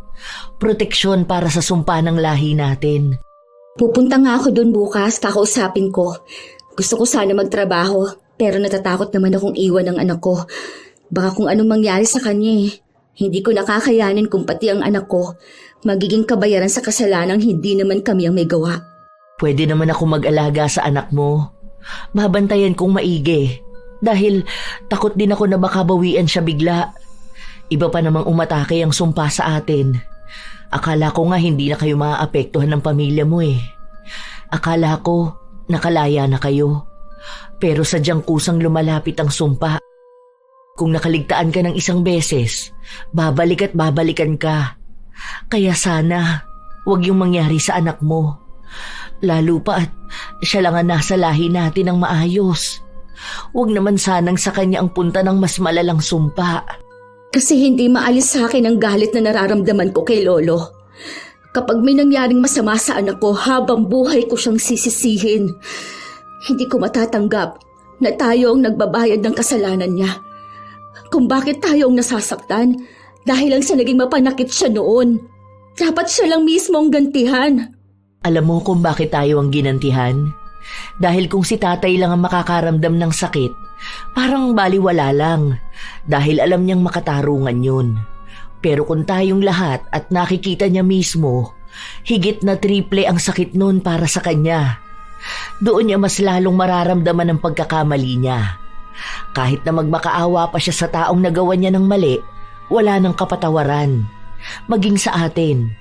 Proteksyon para sa sumpa ng lahi natin. Pupunta nga ako doon bukas, kakausapin ko. Gusto ko sana magtrabaho, pero natatakot naman akong iwan ng anak ko. Baka kung anong mangyari sa kanya. Hindi ko nakakayanin kung pati ang anak ko magiging kabayaran sa kasalanang hindi naman kami ang may gawa. Pwede naman ako mag-alaga sa anak mo. Babantayan kong maigi. Dahil takot din ako na baka bawian siya bigla. Iba pa namang umatake ang sumpa sa atin. Akala ko nga hindi na kayo maaapektuhan ng pamilya mo . Akala ko nakalaya na kayo. Pero sadyang kusang lumalapit ang sumpa. Kung nakaligtaan ka ng isang beses, babalik at babalikan ka. Kaya sana, wag yung mangyari sa anak mo. Lalo pa at siya lang ang nasa lahi natin ng maayos. Huwag naman sanang sa kanya ang punta ng mas malalang sumpa. Kasi hindi maalis sa akin ang galit na nararamdaman ko kay Lolo. Kapag may nangyaring masama sa anak ko, habang buhay ko siyang sisisihin. Hindi ko matatanggap na tayo ang nagbabayad ng kasalanan niya. Kung bakit tayo ang nasasaktan dahil lang sa naging mapanakit siya noon. Dapat siya lang mismo ang gantihan. Alam mo kung bakit tayo ang ginantihan? Dahil kung si tatay lang ang makakaramdam ng sakit, parang baliwala lang. Dahil alam niyang makatarungan yun. Pero kung tayong lahat at nakikita niya mismo, higit na triple ang sakit nun para sa kanya. Doon niya mas lalong mararamdaman ang pagkakamali niya. Kahit na magmakaawa pa siya sa taong nagawa niya ng mali, wala nang kapatawaran. Maging sa atin,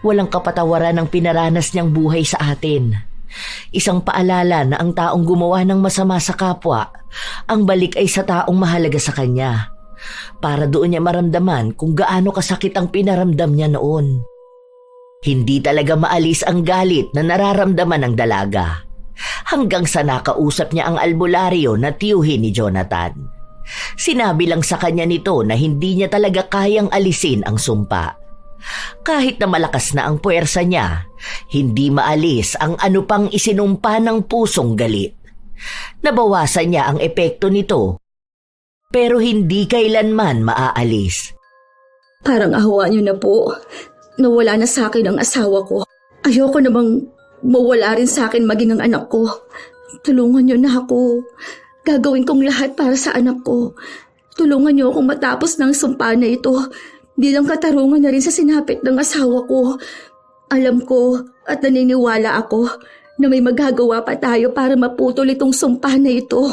walang kapatawaran ang pinaranas niyang buhay sa atin. Isang paalala na ang taong gumawa ng masama sa kapwa, ang balik ay sa taong mahalaga sa kanya. Para doon niya maramdaman kung gaano kasakit ang pinaramdam niya noon. Hindi talaga maalis ang galit na nararamdaman ng dalaga. Hanggang sa nakausap niya ang albularyo na tiyuhin ni Jonathan. Sinabi lang sa kanya nito na hindi niya talaga kayang alisin ang sumpa. Kahit na malakas na ang puwersa niya, hindi maalis ang ano pang isinumpa ng pusong galit. Nabawasan niya ang epekto nito, pero hindi kailanman maaalis. Parang awa niyo na po. Nawala na sa akin ang asawa ko. Ayoko namang mawala rin sa akin maging ang anak ko. Tulungan niyo na ako. Gagawin kong lahat para sa anak ko. Tulungan niyo akong matapos ng sumpa na ito. Bilang katarungan na rin sa sinapit ng asawa ko. Alam ko at naniniwala ako na may magagawa pa tayo para maputol itong sumpa na ito.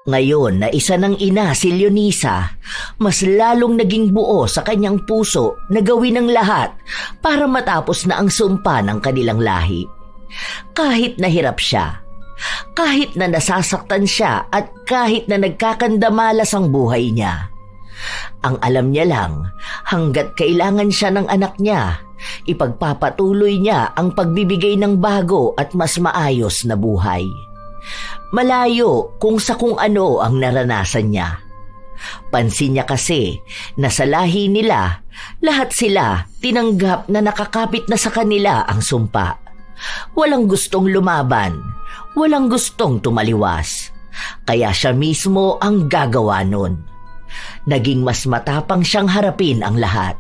Ngayon na isa ng ina si Leonisa, mas lalong naging buo sa kanyang puso na gawin ang lahat para matapos na ang sumpa ng kanilang lahi. Kahit nahirap siya, kahit na nasasaktan siya at kahit na nagkakandamalas ang buhay niya. Ang alam niya lang, hanggat kailangan siya ng anak niya, ipagpapatuloy niya ang pagbibigay ng bago at mas maayos na buhay. Malayo kung sa kung ano ang naranasan niya. Pansin niya kasi na sa lahi nila, lahat sila tinanggap na nakakapit na sa kanila ang sumpa. Walang gustong lumaban, walang gustong tumaliwas. Kaya siya mismo ang gagawa nun. Naging mas matapang siyang harapin ang lahat.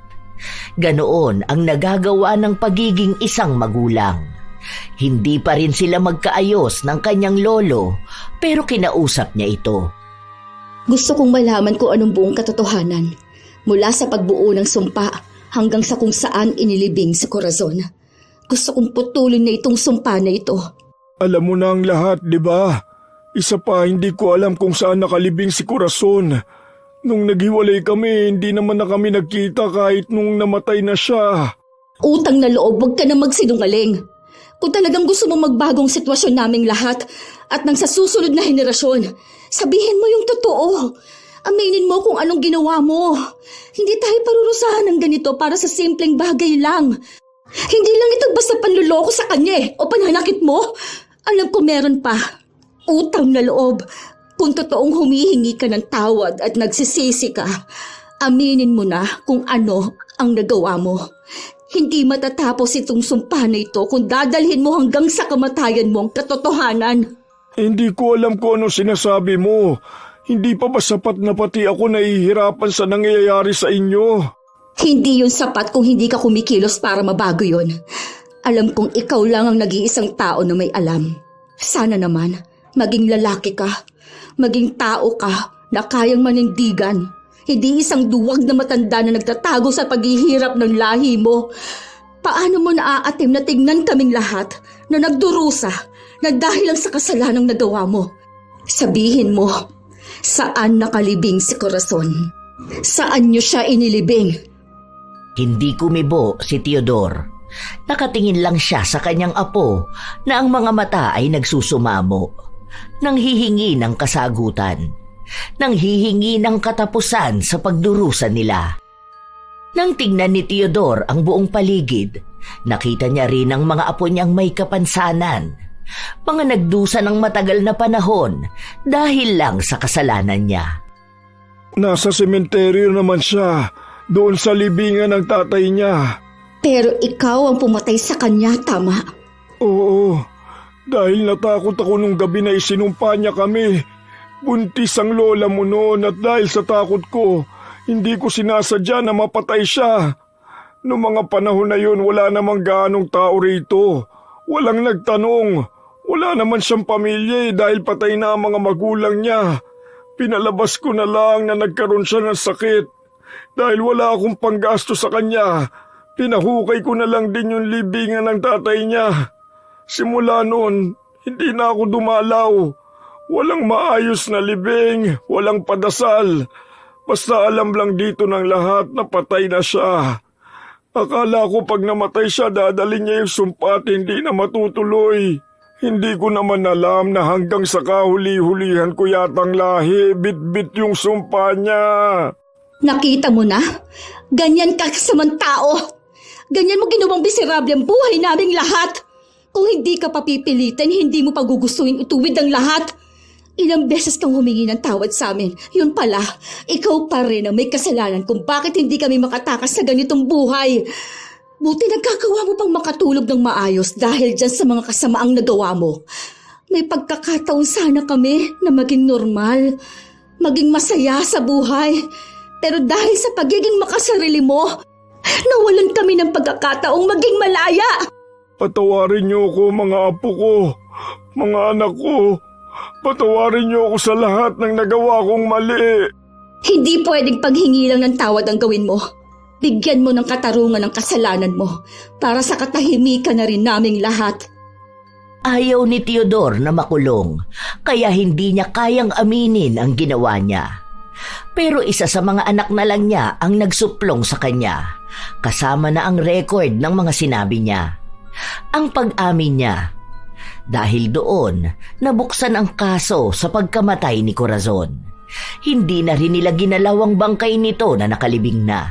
Ganoon ang nagagawa ng pagiging isang magulang. Hindi pa rin sila magkaayos ng kanyang lolo, pero kinausap niya ito. Gusto kong malaman kung anong buong katotohanan. Mula sa pagbuo ng sumpa hanggang sa kung saan inilibing si Corazon. Gusto kong putulin na itong sumpa na ito. Alam mo na ang lahat, di ba? Isa pa, hindi ko alam kung saan nakalibing si Corazon. Nung naghiwalay kami, hindi naman na kami nagkita kahit nung namatay na siya. Utang na loob, huwag ka na magsinungaling. Kung talagang gusto mong magbagong sitwasyon naming lahat at nang sa susunod na henerasyon, sabihin mo yung totoo. Aminin mo kung anong ginawa mo. Hindi tayo parurusahan ng ganito para sa simpleng bagay lang. Hindi lang ito basta panluloko sa kanya o pananakit mo. Alam ko meron pa. Utang na loob. Kung totoong humihingi ka ng tawad at nagsisisi ka, aminin mo na kung ano ang nagawa mo. Hindi matatapos itong sumpa na ito kung dadalhin mo hanggang sa kamatayan mo ang katotohanan. Hindi ko alam kung ano sinasabi mo. Hindi pa ba sapat na pati ako nahihirapan sa nangyayari sa inyo? Hindi yun sapat kung hindi ka kumikilos para mabago yun. Alam kong ikaw lang ang nag-iisang tao na may alam. Sana naman, maging lalaki ka. Maging tao ka na kayang manindigan. Hindi isang duwag na matanda na nagtatago sa paghihirap ng lahi mo. Paano mo naaatim na tignan kaming lahat na nagdurusa na dahil lang sa kasalanang nagawa mo? Sabihin mo, saan nakalibing si Corazon? Saan niyo siya inilibing? Hindi kumibo si Teodor. Nakatingin lang siya sa kanyang apo na ang mga mata ay nagsusumamo. Nanghihingi ng kasagutan. Nanghihingi ng katapusan sa pagdurusa nila. Nang tingnan ni Teodor ang buong paligid, nakita niya rin ang mga apo niyang may kapansanan. Mga nagdusa ng matagal na panahon dahil lang sa kasalanan niya. Nasa sementeryo naman siya, doon sa libingan ng tatay niya. Pero ikaw ang pumatay sa kanya, tama? Oo, dahil natakot ako nung gabi na isinumpa niya kami. Buntis ang lola mo noon at dahil sa takot ko, hindi ko sinasadya na mapatay siya. Noong mga panahon na yun, wala namang gaanong tao rito. Walang nagtanong. Wala naman siyang pamilya dahil patay na ang mga magulang niya. Pinalabas ko na lang na nagkaroon siya ng sakit. Dahil wala akong panggasto sa kanya, pinahukay ko na lang din yung libingan ng tatay niya. Simula noon, hindi na ako dumalaw. Walang maayos na libing, walang padasal. Basta alam lang dito ng lahat na patay na siya. Akala ko pag namatay siya, dadalhin niya yung sumpa at hindi na matutuloy. Hindi ko naman alam na hanggang sa kahuli-hulihan ko yatang lahi, bit-bit yung sumpa niya. Nakita mo na? Ganyan ka kasamang tao. Ganyan mo ginawang miserable ang buhay naming lahat. Kung hindi ka papipilitin, hindi mo pagugustuhin ituwid ang lahat. Ilang beses kang humingi ng tawad sa amin. Yun pala, ikaw pa rin ang may kasalanan kung bakit hindi kami makatakas sa ganitong buhay. Buti nagkakawa mo pang makatulog ng maayos dahil dyan sa mga kasamaang nagawa mo. May pagkakataon sana kami na maging normal, maging masaya sa buhay. Pero dahil sa pagiging makasarili mo, nawalan kami ng pagkakataong maging malaya. Patawarin niyo ako mga apo ko, mga anak ko. Patawarin niyo ako sa lahat ng nagawa kong mali. Hindi pwedeng paghingi lang ng tawad ang gawin mo. Bigyan mo ng katarungan ang kasalanan mo para sa katahimikan na rin naming lahat. Ayaw ni Teodor na makulong, kaya hindi niya kayang aminin ang ginawa niya. Pero isa sa mga anak na lang niya ang nagsuplong sa kanya, kasama na ang record ng mga sinabi niya. Ang pag-amin niya. Dahil doon, nabuksan ang kaso sa pagkamatay ni Corazon. Hindi na rin nila ginalaw ang bangkay nito na nakalibing na.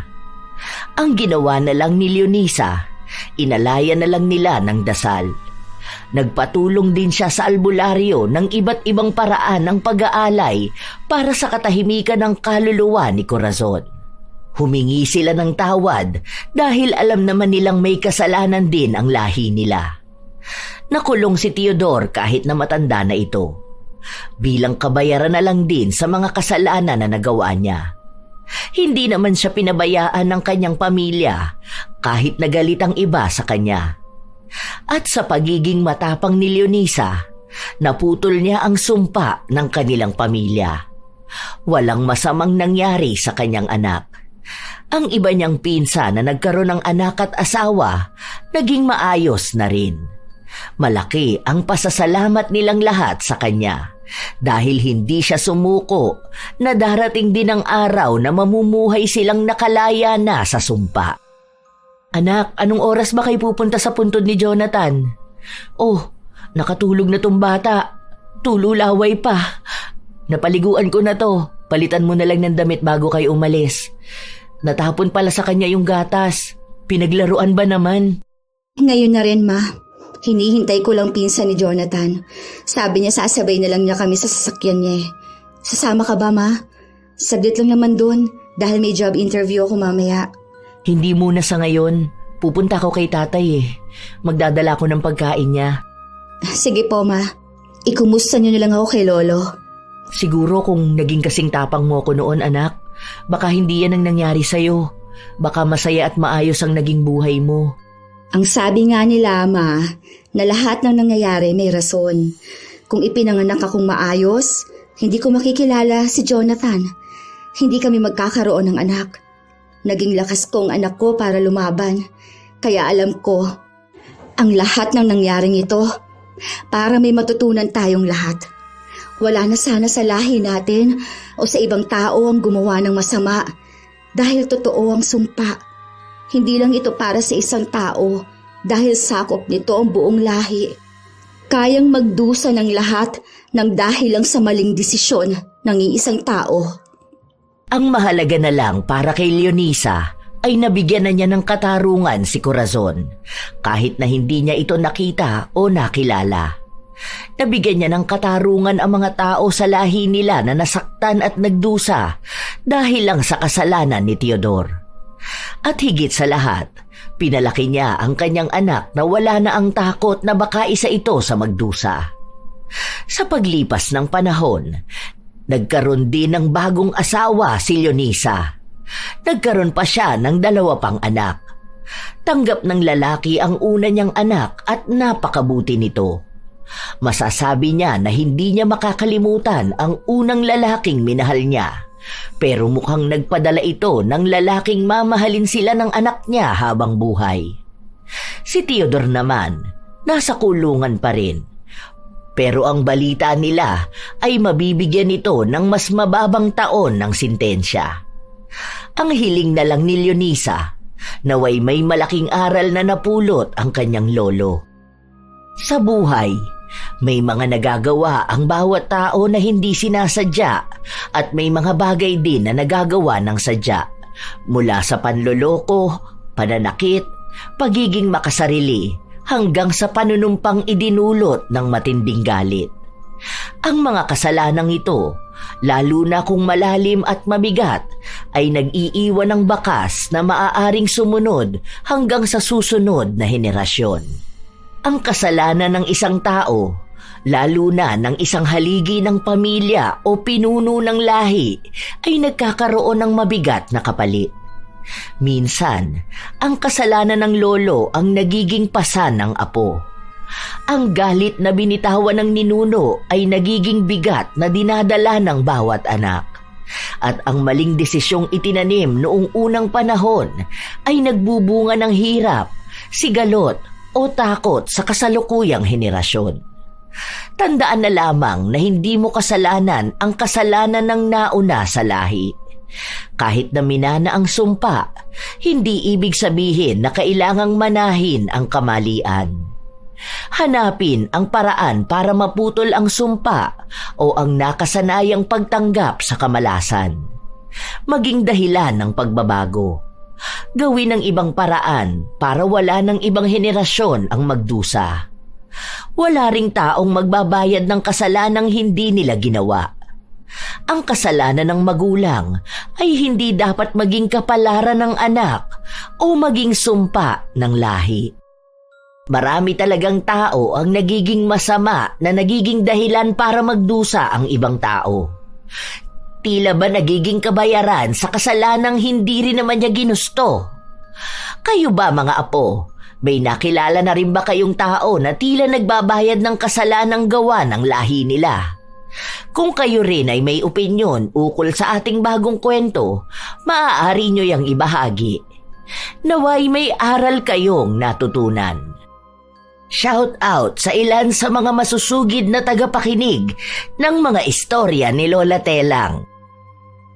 Ang ginawa na lang ni Leonisa, inalaya na lang nila ng dasal. Nagpatulong din siya sa albularyo ng iba't ibang paraan ng pag-aalay para sa katahimikan ng kaluluwa ni Corazon. Humingi sila ng tawad dahil alam naman nilang may kasalanan din ang lahi nila. Nakulong si Teodor kahit na matanda na ito. Bilang kabayaran na lang din sa mga kasalanan na nagawa niya. Hindi naman siya pinabayaan ng kanyang pamilya kahit nagalit ang iba sa kanya. At sa pagiging matapang ni Leonisa, naputol niya ang sumpa ng kanilang pamilya. Walang masamang nangyari sa kanyang anak. Ang iba niyang pinsan na nagkaroon ng anak at asawa, naging maayos na rin. Malaki ang pasasalamat nilang lahat sa kanya dahil hindi siya sumuko na darating din ang araw na mamumuhay silang nakalaya na sa sumpa. Anak, anong oras ba kayo pupunta sa puntod ni Jonathan? Oh, nakatulog na tong bata. Tululaway pa. Napaliguan ko na to. Palitan mo na lang ng damit bago kayo umalis. Natapon pala sa kanya yung gatas. Pinaglaruan ba naman? Ngayon na rin, Ma. Hinihintay ko lang pinsan ni Jonathan. Sabi niya sasabay na lang niya kami sa sasakyan niya eh. Sasama ka ba, Ma? Saglit lang naman dun dahil may job interview ako mamaya. Hindi muna sa ngayon. Pupunta ako kay tatay eh. Magdadala ko ng pagkain niya. Sige po, Ma. Ikumusta niyo na lang ako kay Lolo. Siguro kung naging kasing tapang mo ko noon, anak, baka hindi yan ang nangyari sa'yo. Baka masaya at maayos ang naging buhay mo. Ang sabi nga nila, Ma, na lahat ng nangyayari may rason. Kung ipinanganak akong maayos, hindi ko makikilala si Jonathan. Hindi kami magkakaroon ng anak. Naging lakas ko ang anak ko para lumaban. Kaya alam ko, ang lahat ng nangyaring ito, para may matutunan tayong lahat. Wala na sana sa lahi natin o sa ibang tao ang gumawa ng masama dahil totoo ang sumpa. Hindi lang ito para sa isang tao dahil sakop nito ang buong lahi. Kayang magdusa ng lahat ng dahil lang sa maling desisyon ng iisang tao. Ang mahalaga na lang para kay Leonisa ay nabigyan na niya ng katarungan si Corazon kahit na hindi niya ito nakita o nakilala. Nabigyan niya ng katarungan ang mga tao sa lahi nila na nasaktan at nagdusa dahil lang sa kasalanan ni Teodor. At higit sa lahat, pinalaki niya ang kanyang anak na wala na ang takot na baka isa ito sa magdusa. Sa paglipas ng panahon, nagkaroon din ng bagong asawa si Leonisa. Nagkaroon pa siya ng 2 pang anak. Tanggap ng lalaki ang una niyang anak at napakabuti nito. Masasabi niya na hindi niya makakalimutan ang unang lalaking minahal niya. Pero mukhang nagpadala ito ng lalaking mamahalin sila ng anak niya habang buhay. Si Teodor naman, nasa kulungan pa rin. Pero ang balita nila ay mabibigyan ito ng mas mababang taon ng sintensya. Ang hiling na lang ni Leonisa, naway may malaking aral na napulot ang kanyang lolo. Sa buhay, may mga nagagawa ang bawat tao na hindi sinasadya at may mga bagay din na nagagawa ng sadya. Mula sa panloloko, pananakit, pagiging makasarili, hanggang sa panunumpang idinulot ng matinding galit. Ang mga kasalanang ito, lalo na kung malalim at mabigat, ay nag-iiwan ng bakas na maaaring sumunod hanggang sa susunod na henerasyon. Ang kasalanan ng isang tao, lalo na ng isang haligi ng pamilya o pinuno ng lahi, ay nagkakaroon ng mabigat na kapalit. Minsan, ang kasalanan ng lolo ang nagiging pasan ng apo. Ang galit na binitawan ng ninuno ay nagiging bigat na dinadala ng bawat anak. At ang maling desisyong itinanim noong unang panahon ay nagbubunga ng hirap, sigalot o takot sa kasalukuyang henerasyon. Tandaan na lamang na hindi mo kasalanan ang kasalanan ng nauna sa lahi. Kahit na minana ang sumpa, hindi ibig sabihin na kailangang manahin ang kamalian. Hanapin ang paraan para maputol ang sumpa o ang nakasanayang pagtanggap sa kamalasan. Maging dahilan ng pagbabago. Gawin ang ibang paraan para wala ng ibang henerasyon ang magdusa. Wala ring taong magbabayad ng kasalanang hindi nila ginawa. Ang kasalanan ng magulang ay hindi dapat maging kapalaran ng anak o maging sumpa ng lahi. Marami talagang tao ang nagiging masama na nagiging dahilan para magdusa ang ibang tao. Tila ba nagiging kabayaran sa kasalanang hindi rin naman niya ginusto? Kayo ba mga apo, may nakilala na rin ba kayong tao na tila nagbabayad ng kasalanang gawa ng lahi nila? Kung kayo rin ay may opinyon ukol sa ating bagong kwento, maaari nyo yang ibahagi. Naway may aral kayong natutunan. Shout out sa ilan sa mga masusugid na tagapakinig ng mga istorya ni Lola Telang.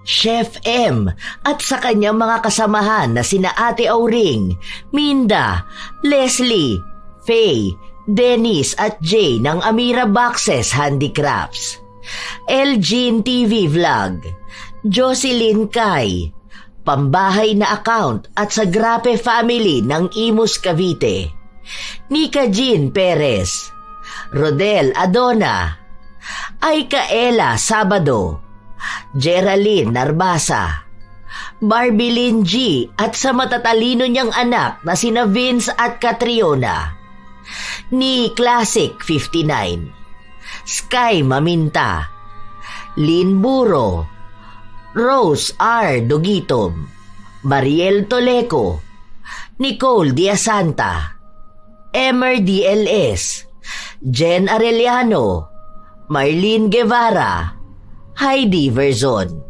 Chef M at sa kanyang mga kasamahan na sina Ate Auring, Minda, Leslie, Faye, Dennis at Jay ng Amira Boxes Handicrafts, Elgin TV Vlog, Jocelyn Kai, Pambahay na Account at sa Grape Family ng Imus Cavite, Nika Jean Perez, Rodel Adona, Aikaela Sabado, Geraldine Narbasa, Barbie Lynn G at sa matatalino niyang anak na sina Vince at Catriona, ni Classic 59, Sky Maminta, Lynn Buro, Rose R. Dugitom, Mariel Toleco, Nicole Diasanta, Emer DLS, Jen Arellano, Marlene Guevara, Heidi Verzon.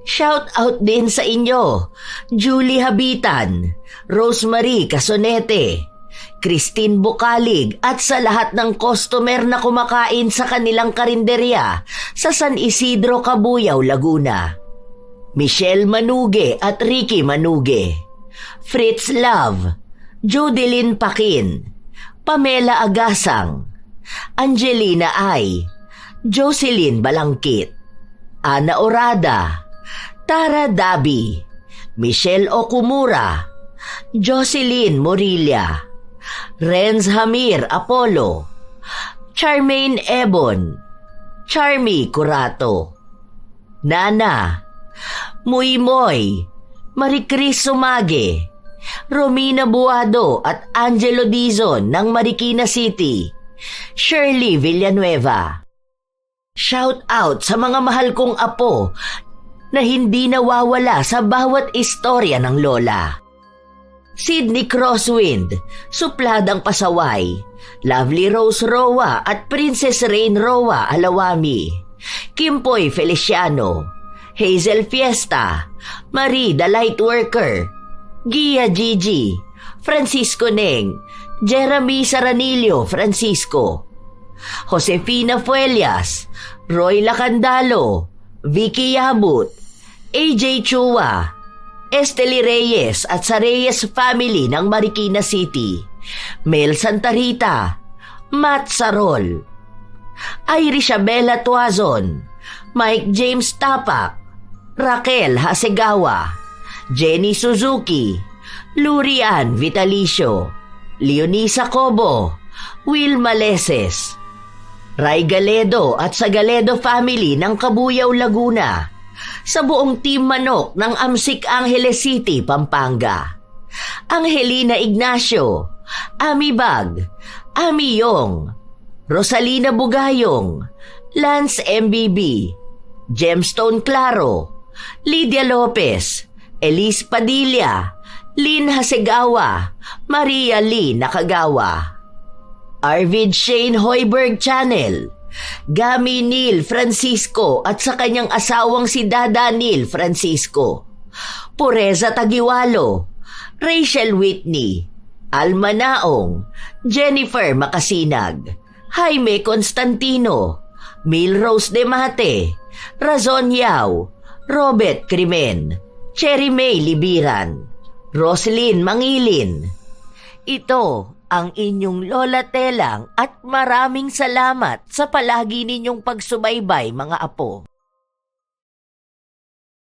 Shout out din sa inyo, Julie Habitan, Rosemary Casonete, Christine Bukalig at sa lahat ng customer na kumakain sa kanilang karinderya sa San Isidro, Cabuyao, Laguna. Michelle Manuge at Ricky Manuge, Fritz Love, Judeline Pakin, Pamela Agasang, Angelina Ay, Jocelyn Balangkit, Ana Orada, Tara Dabi, Michelle Okumura, Jocelyn Morilla, Renz Hamir Apollo, Charmaine Ebon, Charmy Curato, Nana, Muy Moy, Maricris Sumage, Romina Buado at Angelo Dizon ng Marikina City, Shirley Villanueva. Shout out sa mga mahal kong apo na hindi nawawala sa bawat istorya ng lola. Sydney Crosswind, Supladang Pasaway, Lovely Rose Roa at Princess Rain Roa Alawami, Kimpoy Feliciano, Hazel Fiesta, Marie the Lightworker, Gia Gigi, Francisco Neng, Jeremy Saranillo Francisco, Josefina Fuelias, Roy Lacandalo, Vicky Yabut, AJ Chua, Esteli Reyes at sa Reyes family ng Marikina City, Mel Santarita, Matt Sarol, Irish Abela Tuazon, Mike James Tapak, Raquel Hasegawa, Jenny Suzuki, Lurian Vitalicio, Leonisa Cobo, Will Maleses, Ray Galedo at sa Galedo family ng Cabuyao, Laguna, sa buong Team Manok ng Amsik Angeles City, Pampanga, Angelina Ignacio, Ami Bag, Ami Yong, Rosalina Bugayong, Lance MBB, Gemstone Claro, Lydia Lopez, Elise Padilla, Lynn Hasegawa, Maria Lee Nakagawa, Arvid Shane Hoiberg Channel, Gami Neil Francisco at sa kanyang asawang si Dada Neil Francisco, Pureza Tagiwalo, Rachel Whitney, Alma Naong, Jennifer Makasinag, Jaime Constantino, Milrose Demate, Razon Yao, Robert Crimen, Cherry May Libiran, Roslyn Mangilin. Ito ang inyong Lola Telang at maraming salamat sa palagi ninyong pagsubaybay, mga apo.